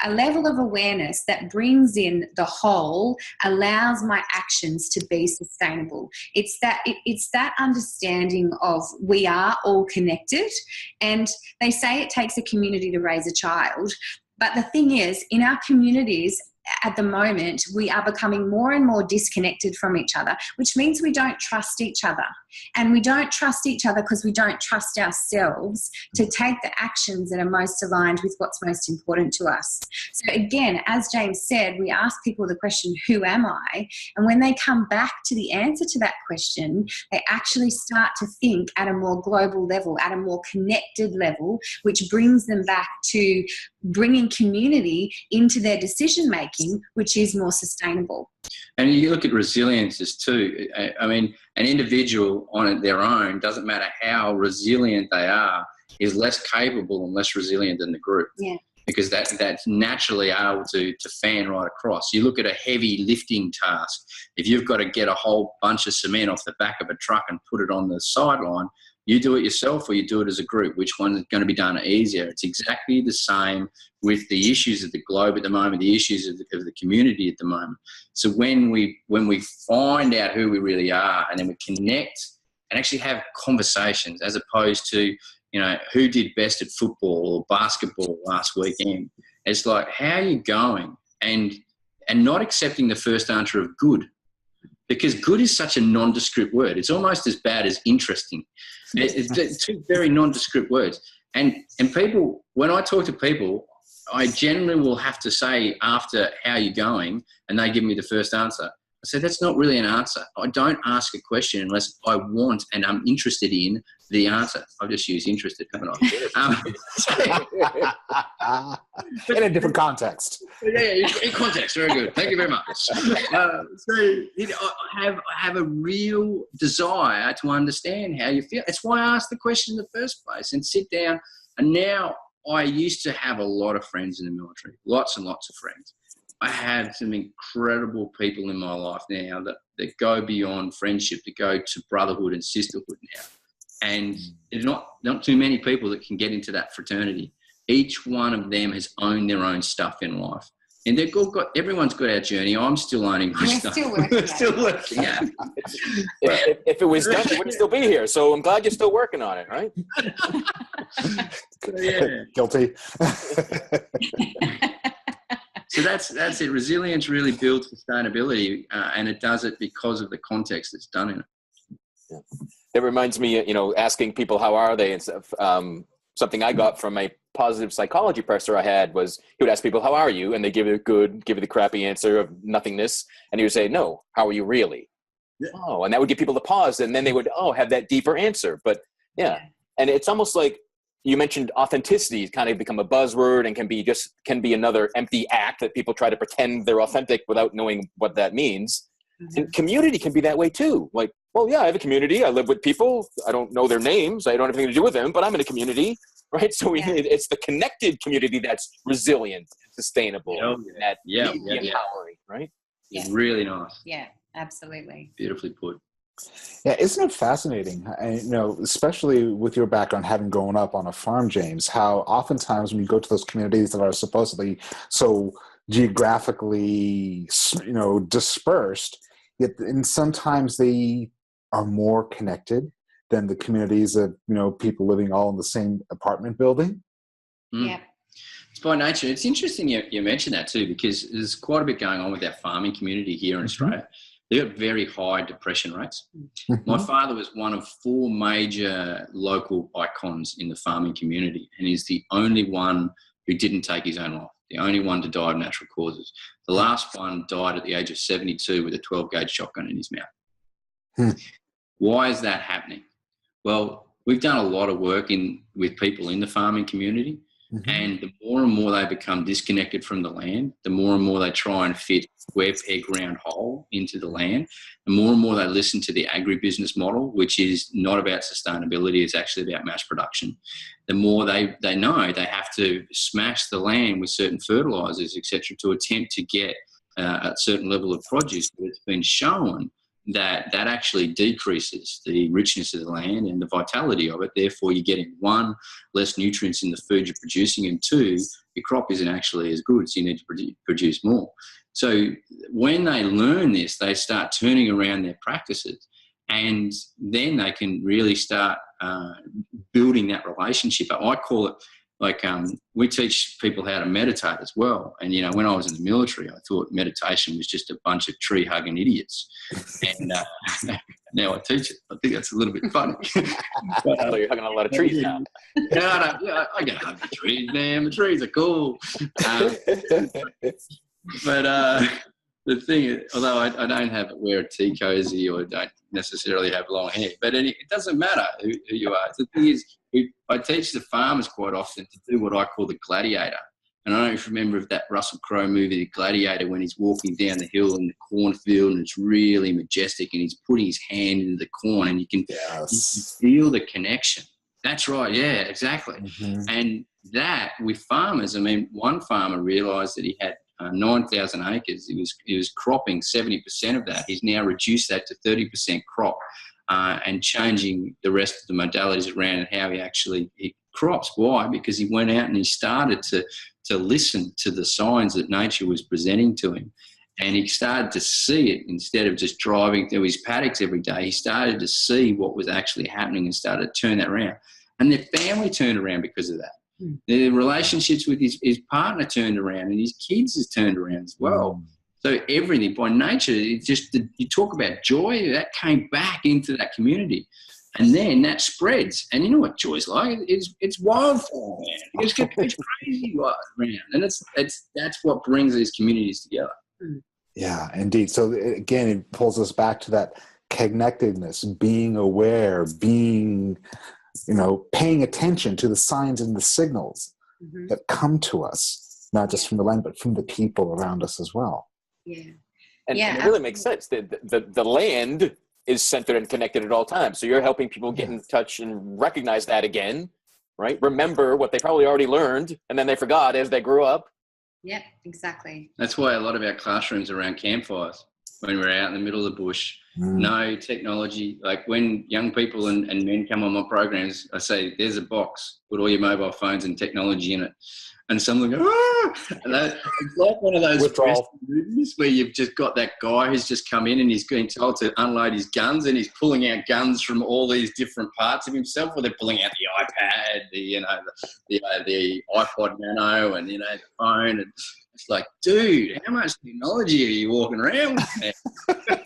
a level of awareness that brings in the whole allows my actions to be sustainable. It's that understanding of we are all connected. And they say it takes a community to raise a child. But the thing is, in our communities, at the moment, we are becoming more and more disconnected from each other, which means we don't trust each other. And we don't trust each other because we don't trust ourselves to take the actions that are most aligned with what's most important to us. So again, as James said, we ask people the question, who am I? And when they come back to the answer to that question, they actually start to think at a more global level, at a more connected level, which brings them back to bringing community into their decision making, which is more sustainable. And you look at resilience as too. I mean, an individual on their own, doesn't matter how resilient they are, is less capable and less resilient than the group. Yeah. Because that's naturally able to fan right across. You look at a heavy lifting task. If you've got to get a whole bunch of cement off the back of a truck and put it on the sideline, you do it yourself or you do it as a group. Which one is going to be done easier? It's exactly the same with the issues of the globe at the moment, the issues of the community at the moment. So when we find out who we really are, and then we connect and actually have conversations, as opposed to, you know, who did best at football or basketball last weekend. It's like, how are you going? And not accepting the first answer of good, because good is such a nondescript word. It's almost as bad as interesting. It's two very nondescript words. And people, when I talk to people, I generally will have to say after, how you going? And they give me the first answer. I said, that's not really an answer. I don't ask a question unless I want and I'm interested in the answer. I've just used interested, haven't I? In a different context. Yeah, in context. Very good. Thank you very much. I have a real desire to understand how you feel. That's why I asked the question in the first place and sit down. And now, I used to have a lot of friends in the military, lots and lots of friends. I have some incredible people in my life now that go beyond friendship, that go to brotherhood and sisterhood now. And there's not too many people that can get into that fraternity. Each one of them has owned their own stuff in life. And they've all got, everyone's got our journey. I'm still owning my stuff. Still working at it. If it was done, you wouldn't still be here. So I'm glad you're still working on it, right? Yeah. Guilty. So that's it. Resilience really builds sustainability, and it does it because of the context that's done in it. Yeah. It reminds me, you know, asking people how are they and stuff. Something I got from a positive psychology professor I had was he would ask people, how are you? And they give you the crappy answer of nothingness. And he would say, no, how are you really? Yeah. Oh, and that would get people to pause. And then they would, have that deeper answer. But yeah. And it's almost like you mentioned authenticity kind of become a buzzword and can be another empty act that people try to pretend they're authentic without knowing what that means. Mm-hmm. And community can be that way too. Like, well, yeah, I have a community. I live with people. I don't know their names. I don't have anything to do with them, but I'm in a community, right? So it's the connected community that's resilient, sustainable, empowering, right? It's really nice. Yeah, absolutely. Beautifully put. Yeah, isn't it fascinating? Especially with your background, having grown up on a farm, James, how oftentimes when you go to those communities that are supposedly so geographically, dispersed, and sometimes they are more connected than the communities of, people living all in the same apartment building. Mm. Yeah. It's by nature. It's interesting you mentioned that too, because there's quite a bit going on with our farming community here in Australia. They got very high depression rates. Mm-hmm. My father was one of 4 major local icons in the farming community, and he's the only one who didn't take his own life, the only one to die of natural causes. The last one died at the age of 72 with a 12-gauge shotgun in his mouth. Why is that happening? Well, we've done a lot of work with people in the farming community, and the more and more they become disconnected from the land, the more and more they try and fit square peg round hole into the land, the more and more they listen to the agribusiness model, which is not about sustainability, it's actually about mass production. The more they know they have to smash the land with certain fertilizers, etc., to attempt to get a certain level of produce. But it's been shown that actually decreases the richness of the land and the vitality of it. Therefore, you're getting 1, less nutrients in the food you're producing, and 2, your crop isn't actually as good, so you need to produce more. So when they learn this, they start turning around their practices, and then they can really start building that relationship. I call it we teach people how to meditate as well. And, when I was in the military, I thought meditation was just a bunch of tree-hugging idiots. And now I teach it. I think that's a little bit funny. But, so you're hugging a lot of trees now. I can hug the trees, man. The trees are cool. But the thing is, although I don't wear a tea cozy or don't necessarily have long hair, but it doesn't matter who you are. The thing is, I teach the farmers quite often to do what I call the gladiator. And I don't know if you remember that Russell Crowe movie, The Gladiator, when he's walking down the hill in the cornfield and it's really majestic and he's putting his hand into the corn and you can feel the connection. That's right. Yeah, exactly. Mm-hmm. And that with farmers, one farmer realised that he had 9,000 acres. He was cropping 70% of that. He's now reduced that to 30% crop and changing the rest of the modalities around and how he crops. Why? Because he went out and he started to listen to the signs that nature was presenting to him. And he started to see it instead of just driving through his paddocks every day. He started to see what was actually happening and started to turn that around. And their family turned around because of that. Their relationships with his partner turned around, and his kids has turned around as well. So everything by nature, you talk about joy, that came back into that community. And then that spreads. And you know what joy's like? It's wildfire, man. It's crazy around. And that's what brings these communities together. Yeah, indeed. So again, it pulls us back to that connectedness, being aware, being, paying attention to the signs and the signals that come to us, not just from the land, but from the people around us as well. Yeah. And it really makes sense. The land is centered and connected at all times. So you're helping people get in touch and recognize that again, right? Remember what they probably already learned and then they forgot as they grew up. Yeah, exactly. That's why a lot of our classrooms are around campfires when we're out in the middle of the bush. No technology. Like when young people and men come on my programs, I say, there's a box, put all your mobile phones and technology in it. And some of them go, ah! And it's like one of those movies where you've just got that guy who's just come in and he's being told to unload his guns, and he's pulling out guns from all these different parts of himself, or they're pulling out the iPad, the iPod Nano, and the phone. And it's like, dude, how much technology are you walking around with now?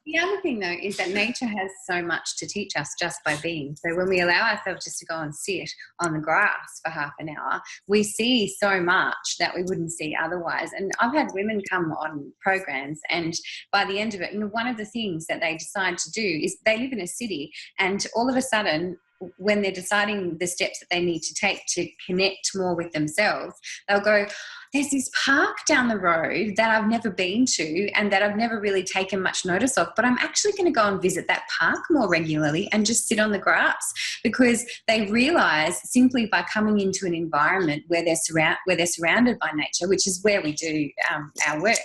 The other thing, though, is that nature has so much to teach us just by being. So when we allow ourselves just to go and sit on the grass for half an hour, we see so much that we wouldn't see otherwise. And I've had women come on programs, and by the end of it, one of the things that they decide to do is they live in a city, and all of a sudden, when they're deciding the steps that they need to take to connect more with themselves, they'll go, there's this park down the road that I've never been to and that I've never really taken much notice of, but I'm actually going to go and visit that park more regularly and just sit on the grass, because they realise simply by coming into an environment where they're surrounded by nature, which is where we do our work,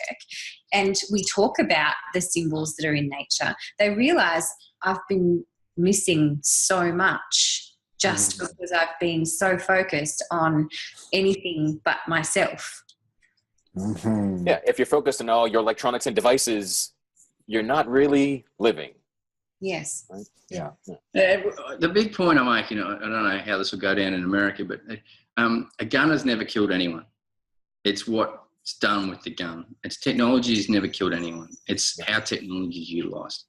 and we talk about the symbols that are in nature, they realise I've been missing so much just because I've been so focused on anything but myself. Yeah, if you're focused on all your electronics and devices, you're not really living. Yes. Right? Yeah. The big point I'm making, I don't know how this will go down in America, but a gun has never killed anyone. It's what's done with the gun. Its technology has never killed anyone. It's how technology is utilised.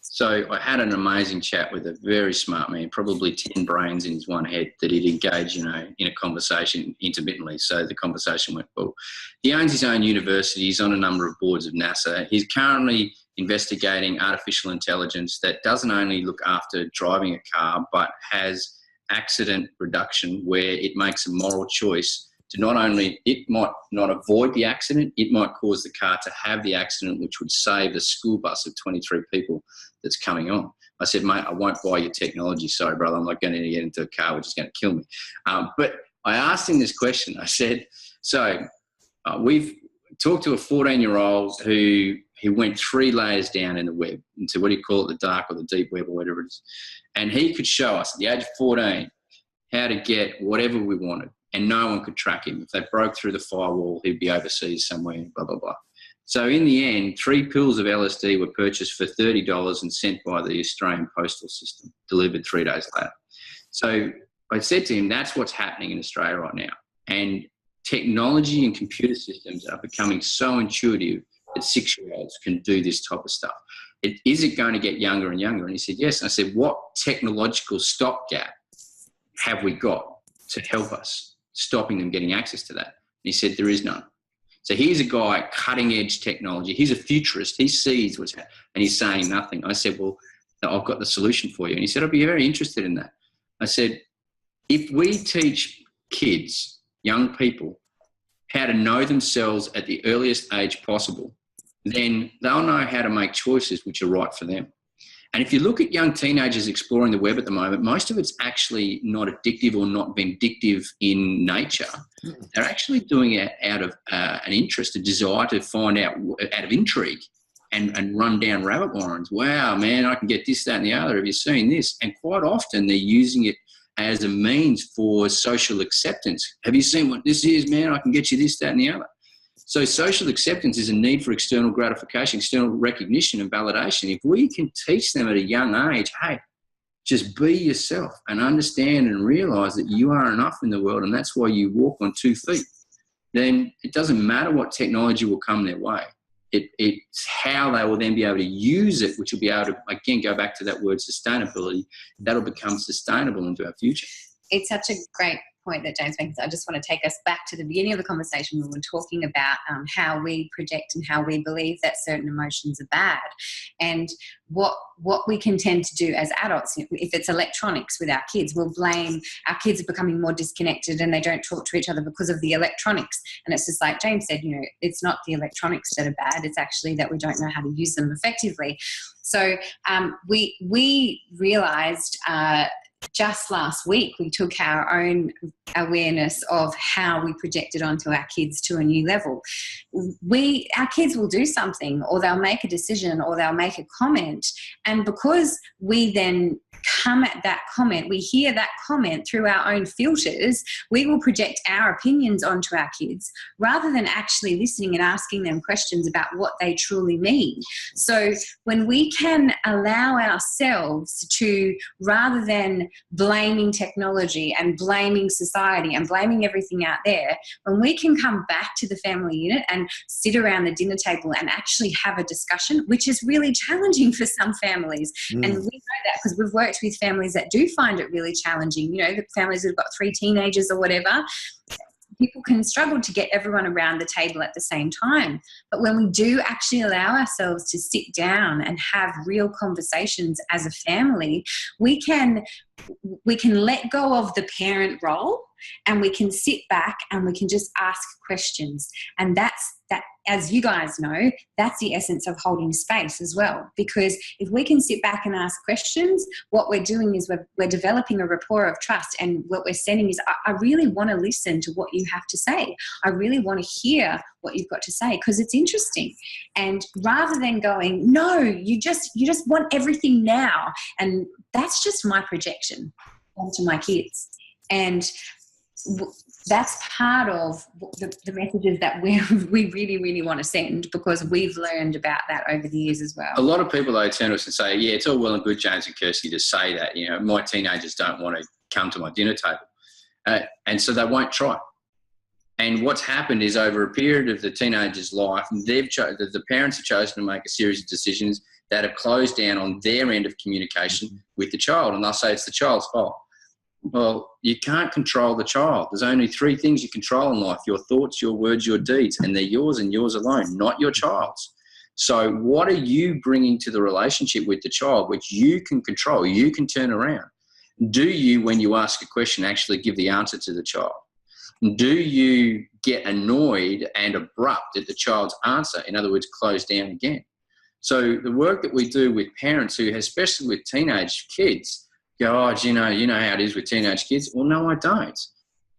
So I had an amazing chat with a very smart man, probably 10 brains in his one head, that he'd engage, in a conversation intermittently. So the conversation went well. He owns his own university. He's on a number of boards of NASA. He's currently investigating artificial intelligence that doesn't only look after driving a car, but has accident reduction, where it makes a moral choice to not only, it might not avoid the accident, it might cause the car to have the accident, which would save the school bus of 23 people that's coming on. I said, mate, I won't buy your technology. Sorry, brother, I'm not going to get into a car which is going to kill me. But I asked him this question. I said, we've talked to a 14-year-old who went 3 layers down in the web, into what do you call it, the dark or the deep web or whatever it is. And he could show us at the age of 14 how to get whatever we wanted. And no one could track him. If they broke through the firewall, he'd be overseas somewhere, blah, blah, blah. So in the end, 3 pills of LSD were purchased for $30 and sent by the Australian postal system, delivered 3 days later. So I said to him, that's what's happening in Australia right now. And technology and computer systems are becoming so intuitive that 6-year-olds can do this type of stuff. Is it going to get younger and younger? And he said, yes. And I said, what technological stopgap have we got to help us stopping them getting access to that? And he said, there is none. So here's a guy, cutting edge technology. He's a futurist. He sees what's happening, and he's saying nothing. I said, well, I've got the solution for you. And he said, I'd be very interested in that. I said, if we teach kids, young people, how to know themselves at the earliest age possible, then they'll know how to make choices which are right for them. And if you look at young teenagers exploring the web at the moment, most of it's actually not addictive or not vindictive in nature. They're actually doing it out of an interest, a desire to find out, out of intrigue. and run down rabbit warrens. Wow, man, I can get this, that, and the other. Have you seen this? And quite often they're using it as a means for social acceptance. Have you seen what this is, man? I can get you this, that, and the other. So social acceptance is a need for external gratification, external recognition and validation. If we can teach them at a young age, hey, just be yourself and understand and realise that you are enough in the world, and that's why you walk on 2 feet, then it doesn't matter what technology will come their way. It's how they will then be able to use it, which will be able to, again, go back to that word sustainability. That'll become sustainable into our future. It's such a great point that James makes. I just want to take us back to the beginning of the conversation when we were talking about how we project and how we believe that certain emotions are bad, and what we can tend to do as adults. If it's electronics with our kids, we'll blame our kids are becoming more disconnected and they don't talk to each other because of the electronics. And it's just like James said, it's not the electronics that are bad. It's actually that we don't know how to use them effectively. So we realised just last week, we took our own awareness of how we projected onto our kids to a new level. Our kids will do something, or they'll make a decision, or they'll make a comment. And because we then come at that comment, we hear that comment through our own filters, we will project our opinions onto our kids rather than actually listening and asking them questions about what they truly mean. So when we can allow ourselves to, rather than blaming technology and blaming society and blaming everything out there, when we can come back to the family unit and sit around the dinner table and actually have a discussion, which is really challenging for some families. And we know that because we've worked with families that do find it really challenging. The families who've got 3 teenagers or whatever, people can struggle to get everyone around the table at the same time. But when we do actually allow ourselves to sit down and have real conversations as a family, we can let go of the parent role, and we can sit back and we can just ask questions. And that, as you guys know, that's the essence of holding space as well. Because if we can sit back and ask questions, what we're doing is we're developing a rapport of trust. And what we're sending is, I really want to listen to what you have to say. I really want to hear what you've got to say because it's interesting. And rather than going, no, you just want everything now. And that's just my projection onto my kids. And that's part of the messages that we really, really want to send, because we've learned about that over the years as well. A lot of people, though, turn to us and say, yeah, it's all well and good, James and Kirsty, to say that, my teenagers don't want to come to my dinner table. And so they won't try. And what's happened is, over a period of the teenager's life, the parents have chosen to make a series of decisions that have closed down on their end of communication with the child. And they'll say it's the child's fault. Well, you can't control the child. There's only 3 things you control in life: your thoughts, your words, your deeds, and they're yours and yours alone, not your child's. So what are you bringing to the relationship with the child which you can control, you can turn around? Do you, when you ask a question, actually give the answer to the child? Do you get annoyed and abrupt at the child's answer? In other words, close down again. So the work that we do with parents who, especially with teenage kids, go, oh, you know how it is with teenage kids. Well, no, I don't.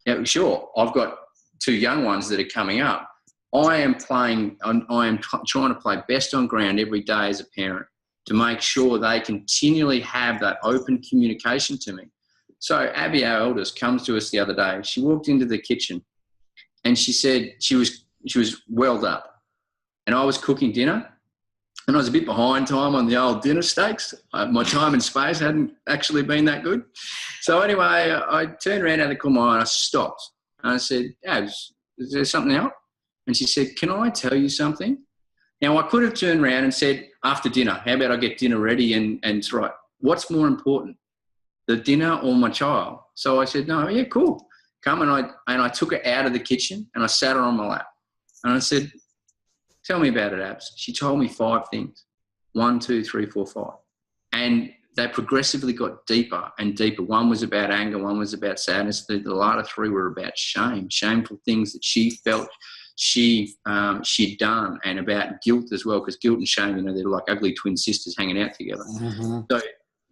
Yeah, sure, I've got 2 young ones that are coming up. I am trying to play best on ground every day as a parent to make sure they continually have that open communication to me. So Abby, our eldest, comes to us the other day. She walked into the kitchen and she said she was welled up, and I was cooking dinner. And I was a bit behind time on the old dinner steaks. My time and space hadn't actually been that good. So anyway, I turned around out of the corner and I stopped. And I said, Abs, is there something else? And she said, can I tell you something? Now, I could have turned around and said, after dinner, how about I get dinner ready and it's right. What's more important, the dinner or my child? So I said, no, yeah, cool. Come, and I took her out of the kitchen and I sat her on my lap. And I said, tell me about it, Abs. She told me 5 things. 1, 2, 3, 4, 5. And they progressively got deeper and deeper. 1 was about anger. 1 was about sadness. The latter 3 were about shame, shameful things that she felt she'd done, and about guilt as well, because guilt and shame, they're like ugly twin sisters hanging out together. Mm-hmm. So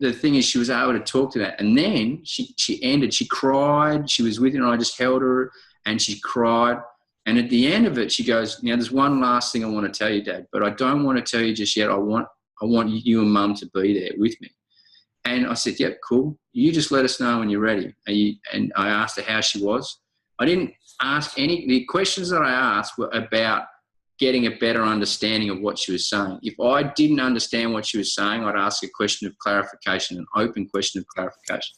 the thing is, she was able to talk to that. And then she ended. She cried. She was with her and I just held her and she cried. And at the end of it, she goes, now there's one last thing I want to tell you, Dad, but I don't want to tell you just yet. I want you and Mum to be there with me. And I said, yep, cool. You just let us know when you're ready. And I asked her how she was. I didn't ask the questions that I asked were about getting a better understanding of what she was saying. If I didn't understand what she was saying, I'd ask a question of clarification, an open question of clarification.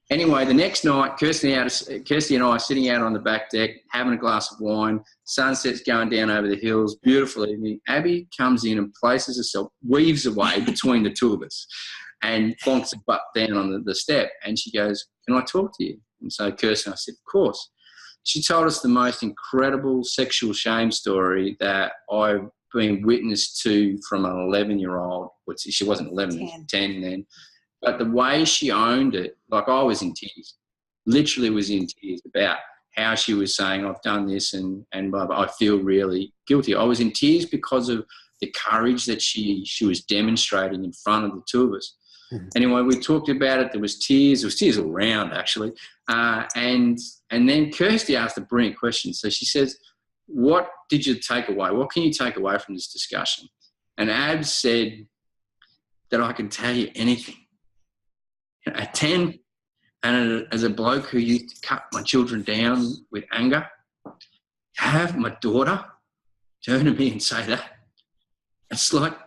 Anyway, the next night, Kirsty and I are sitting out on the back deck, having a glass of wine, sunset's going down over the hills, beautiful evening. Abby comes in and places herself, weaves away between the two of us and plonks a butt down on the step. And she goes, can I talk to you? And so Kirsty and I said, of course. She told us the most incredible sexual shame story that I've been witness to from an 11-year-old. She wasn't 11, 10 then. But the way she owned it, like I was in tears, literally was in tears about how she was saying, I've done this and blah, blah, I feel really guilty. I was in tears because of the courage that she was demonstrating in front of the two of us. Mm-hmm. Anyway, we talked about it. There was tears all around, actually. And then Kirsty asked a brilliant question. So she says, what did you take away? What can you take away from this discussion? And Ab said that I can tell you anything. At 10, and as a bloke who used to cut my children down with anger, to have my daughter turn to me and say that, it's like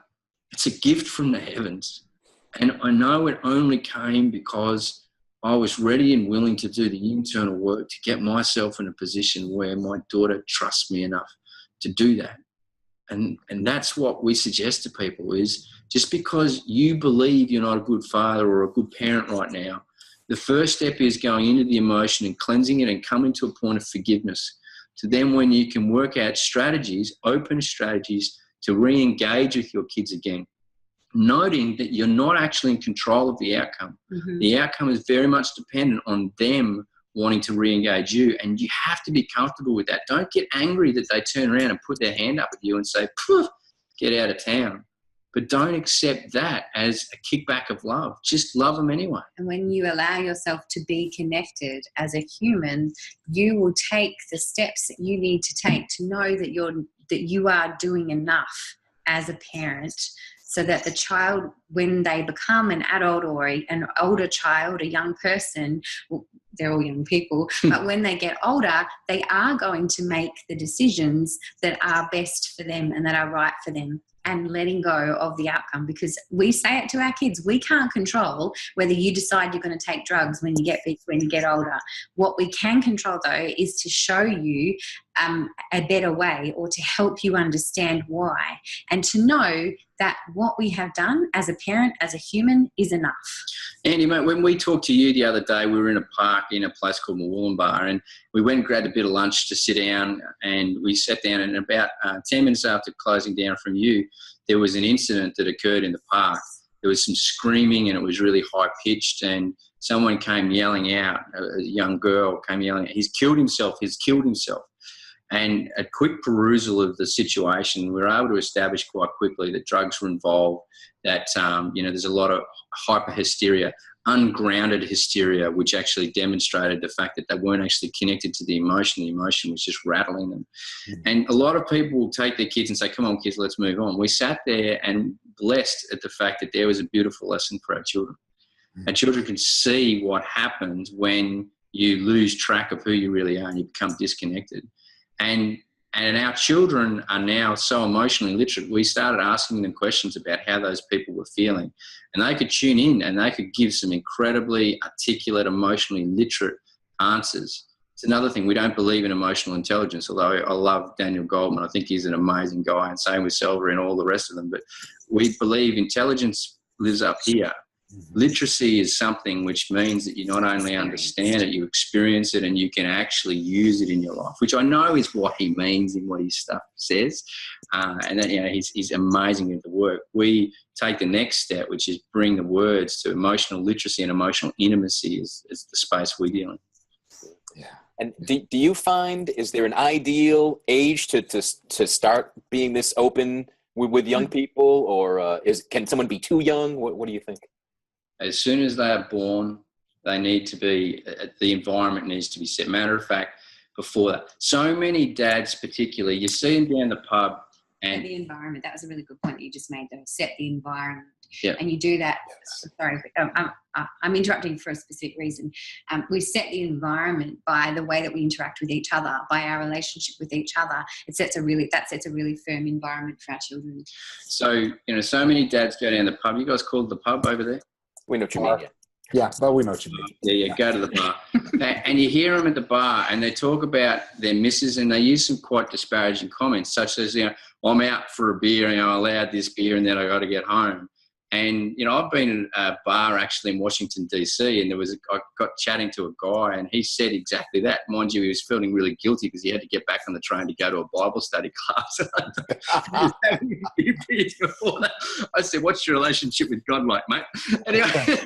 it's a gift from the heavens. And I know it only came because I was ready and willing to do the internal work to get myself in a position where my daughter trusts me enough to do that. And that's what we suggest to people is just because you believe you're not a good father or a good parent right now, the first step is going into the emotion and cleansing it and coming to a point of forgiveness. To then when you can work out strategies, open strategies to re-engage with your kids again, noting that you're not actually in control of the outcome. Mm-hmm. The outcome is very much dependent on them wanting to re-engage you, and you have to be comfortable with that. Don't get angry that they turn around and put their hand up at you and say, get out of town. But don't accept that as a kickback of love. Just love them anyway. And when you allow yourself to be connected as a human, you will take the steps that you need to take to know that you are doing enough as a parent, so that the child, when they become an adult or an older child, a young person, well, they're all young people, but when they get older, they are going to make the decisions that are best for them and that are right for them, and letting go of the outcome. Because we say it to our kids, we can't control whether you decide you're going to take drugs when you get older. What we can control, though, is to show you a better way, or to help you understand why, and to know that what we have done as a parent, as a human, is enough. Andy, mate, when we talked to you the other day, we were in a park in a place called Mawulambar, and we went and grabbed a bit of lunch to sit down, and we sat down, and about 10 minutes after closing down from you, there was an incident that occurred in the park. There was some screaming, and it was really high-pitched, and someone came yelling out, a young girl came yelling out, he's killed himself. And a quick perusal of the situation, we were able to establish quite quickly that drugs were involved, that, there's a lot of hyperhysteria, ungrounded hysteria, which actually demonstrated the fact that they weren't actually connected to the emotion. The emotion was just rattling them. Mm-hmm. And a lot of people will take their kids and say, come on, kids, let's move on. We sat there and blessed at the fact that there was a beautiful lesson for our children. Mm-hmm. Our children can see what happens when you lose track of who you really are and you become disconnected. And our children are now so emotionally literate. We started asking them questions about how those people were feeling, and they could tune in and they could give some incredibly articulate, emotionally literate answers. It's another thing. We don't believe in emotional intelligence, although I love Daniel Goldman. I think he's an amazing guy, and same with Selva and all the rest of them. But we believe intelligence lives up here. Literacy is something which means that you not only understand it, you experience it, and you can actually use it in your life, which I know is what he means in what his stuff says. And then, he's amazing at the work. We take the next step, which is bring the words to emotional literacy, and emotional intimacy is the space we deal in. Yeah. And do you find, is there an ideal age to start being this open with young people, or can someone be too young? What do you think? As soon as they are born, they need to be, the environment needs to be set. Matter of fact, before that. So many dads, particularly, you see them down the pub. And the environment, that was a really good point that you just made, though. Set the environment. Yeah. And you do that. Sorry, I'm interrupting for a specific reason. We set the environment by the way that we interact with each other, by our relationship with each other. That sets a really firm environment for our children. So, so many dads go down the pub. You guys call it the pub over there? We know what you mean, yeah. Yeah, well, we know what you mean. Yeah, go to the bar. And you hear them at the bar and they talk about their missus and they use some quite disparaging comments, such as, I'm out for a beer, I allowed this beer and then I got to get home. And, I've been in a bar actually in Washington, D.C., and I got chatting to a guy and he said exactly that. Mind you, he was feeling really guilty because he had to get back on the train to go to a Bible study class. He was having a few beers before that. I said, what's your relationship with God like, mate? Anyway,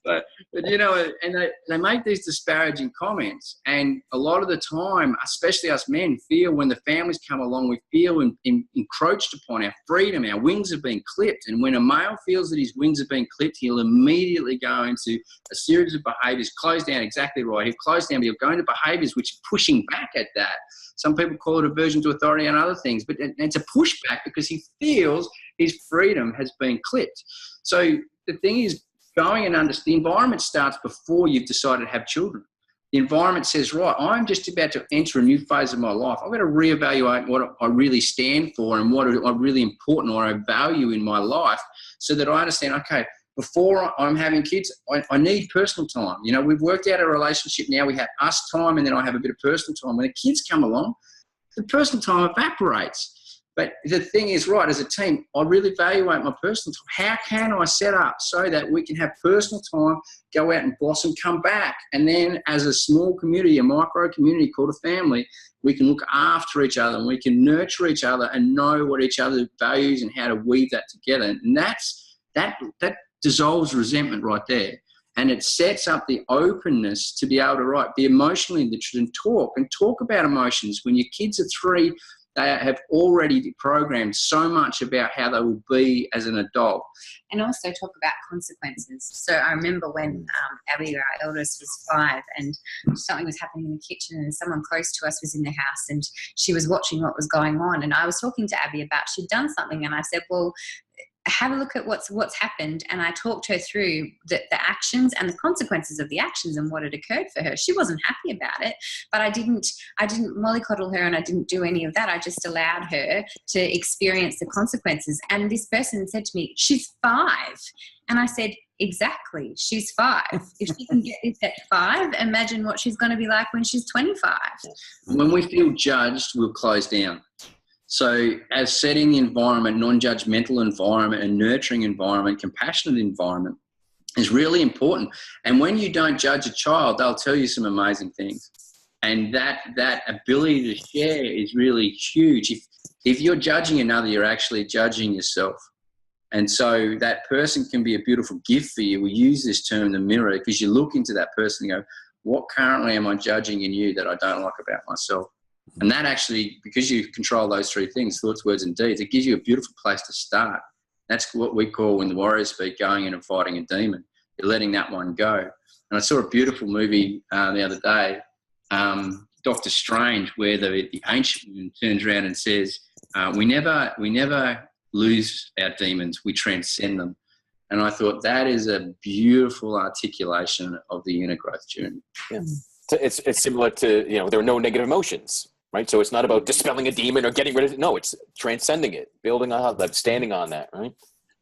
but and they make these disparaging comments. And a lot of the time, especially us men, feel when the families come along, we feel encroached upon our freedom. Our wings have been clipped. And when a male feels that his wings have been clipped, he'll immediately go into a series of behaviours, close down, exactly right. He'll close down, but he'll go into behaviours which are pushing back at that. Some people call it aversion to authority and other things, but it's a pushback because he feels his freedom has been clipped. So the thing is, going and understand, the environment starts before you've decided to have children. The environment says, right, I'm just about to enter a new phase of my life. I've got to reevaluate what I really stand for and what are really important or I value in my life so that I understand, okay, before I'm having kids, I need personal time. We've worked out a relationship now. We have us time and then I have a bit of personal time. When the kids come along, the personal time evaporates. But the thing is, right, as a team, I really evaluate my personal time. How can I set up so that we can have personal time, go out and blossom, come back, and then as a small community, a micro community called a family, we can look after each other and we can nurture each other and know what each other values and how to weave that together. And that dissolves resentment right there. And it sets up the openness to be able to be emotionally literate and talk about emotions. When your kids are 3, they have already programmed so much about how they will be as an adult. And also talk about consequences. So I remember when Abby, our eldest, was 5 and something was happening in the kitchen and someone close to us was in the house and she was watching what was going on. And I was talking to Abby about she'd done something and I said, well, have a look at what's happened. And I talked her through the actions and the consequences of the actions and what had occurred for her. She wasn't happy about it, but I didn't mollycoddle her and I didn't do any of that. I just allowed her to experience the consequences. And this person said to me, she's 5. And I said, exactly, she's 5. If she can get this at 5, imagine what she's going to be like when she's 25. When we feel judged, we'll close down. So as setting the environment, non-judgmental environment and nurturing environment, compassionate environment is really important. And when you don't judge a child, they'll tell you some amazing things. And that ability to share is really huge. If you're judging another, you're actually judging yourself. And so that person can be a beautiful gift for you. We use this term, the mirror, because you look into that person and go, what currently am I judging in you that I don't like about myself? And that actually, because you control those 3 things, thoughts, words, and deeds, it gives you a beautiful place to start. That's what we call, when the warriors speak, going in and fighting a demon. You're letting that one go. And I saw a beautiful movie the other day, Doctor Strange, where the ancient one turns around and says, we never lose our demons, we transcend them. And I thought that is a beautiful articulation of the inner growth journey. Yeah. So it's similar to, there are no negative emotions. Right. So it's not about dispelling a demon or getting rid of it. No, it's transcending it, building on that, standing on that. Right.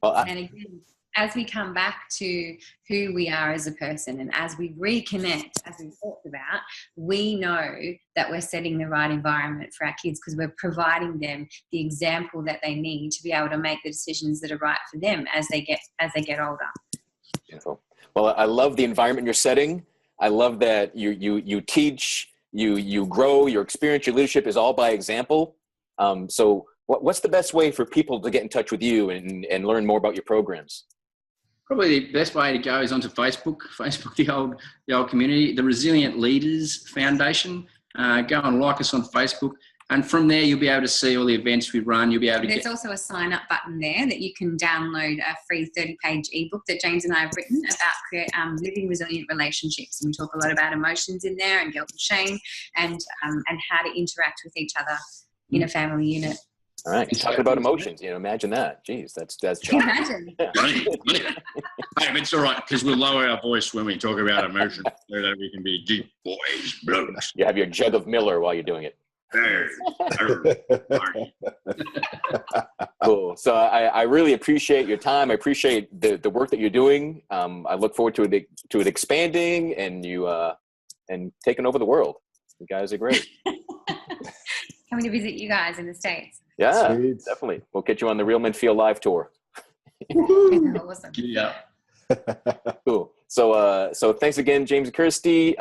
Well, and again, as we come back to who we are as a person and as we reconnect, as we talked about, we know that we're setting the right environment for our kids because we're providing them the example that they need to be able to make the decisions that are right for them as they get older. Beautiful. Well, I love the environment you're setting. I love that you teach. You grow, your experience, your leadership is all by example. So what's the best way for people to get in touch with you and learn more about your programs? Probably the best way to go is onto Facebook, the old community, the Resilient Leaders Foundation. Go and like us on Facebook. And from there, you'll be able to see all the events we run. You'll be able to There's also a sign-up button there that you can download a free 30-page ebook that James and I have written about living resilient relationships. And we talk a lot about emotions in there and guilt and shame and how to interact with each other in a family unit. All right, talking about emotions, imagine that. Jeez, that's. Can you imagine? Hey, it's all right because we'll lower our voice when we talk about emotions so that we can be deep boys, blokes. You have your jug of Miller while you're doing it. Cool. So I really appreciate your time. I appreciate the work that you're doing. I look forward to it expanding and you and taking over the world. You guys are great. Coming to visit you guys in the States. Yeah, Sweet. definitely. We'll get you on the Real Men Feel live tour. Awesome. Yeah. Cool. So thanks again, James and Kirsty.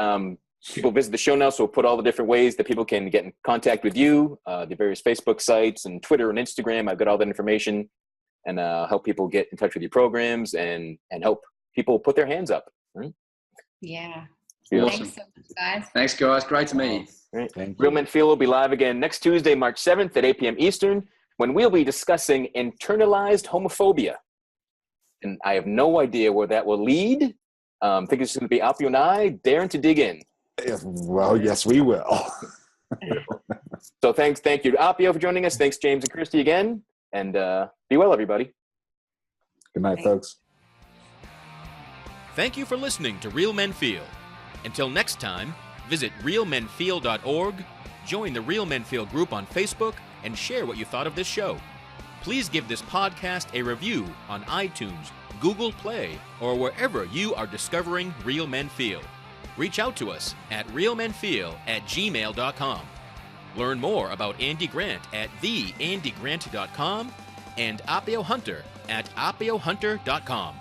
People visit the show now, so we'll put all the different ways that people can get in contact with you, the various Facebook sites and Twitter and Instagram. I've got all that information and help people get in touch with your programs and help people put their hands up. Right? Yeah. Awesome. Thanks so much, guys. Thanks, guys. Great to meet you. Right. Thank you. Real Men Feel will be live again next Tuesday, March 7th at 8 p.m. Eastern, when we'll be discussing internalized homophobia. And I have no idea where that will lead. I think it's going to be Appio and I daring to dig in. Well, yes, we will. So thank you to Appio for joining us. Thanks, James and Kirsty, again. And be well, everybody. Good night, folks. Thank you for listening to Real Men Feel. Until next time, visit realmenfeel.org, join the Real Men Feel group on Facebook, and share what you thought of this show. Please give this podcast a review on iTunes, Google Play, or wherever you are discovering Real Men Feel. Reach out to us at realmenfeel@gmail.com. Learn more about Andy Grant at theandygrant.com and Appio Hunter at appiohunter.com.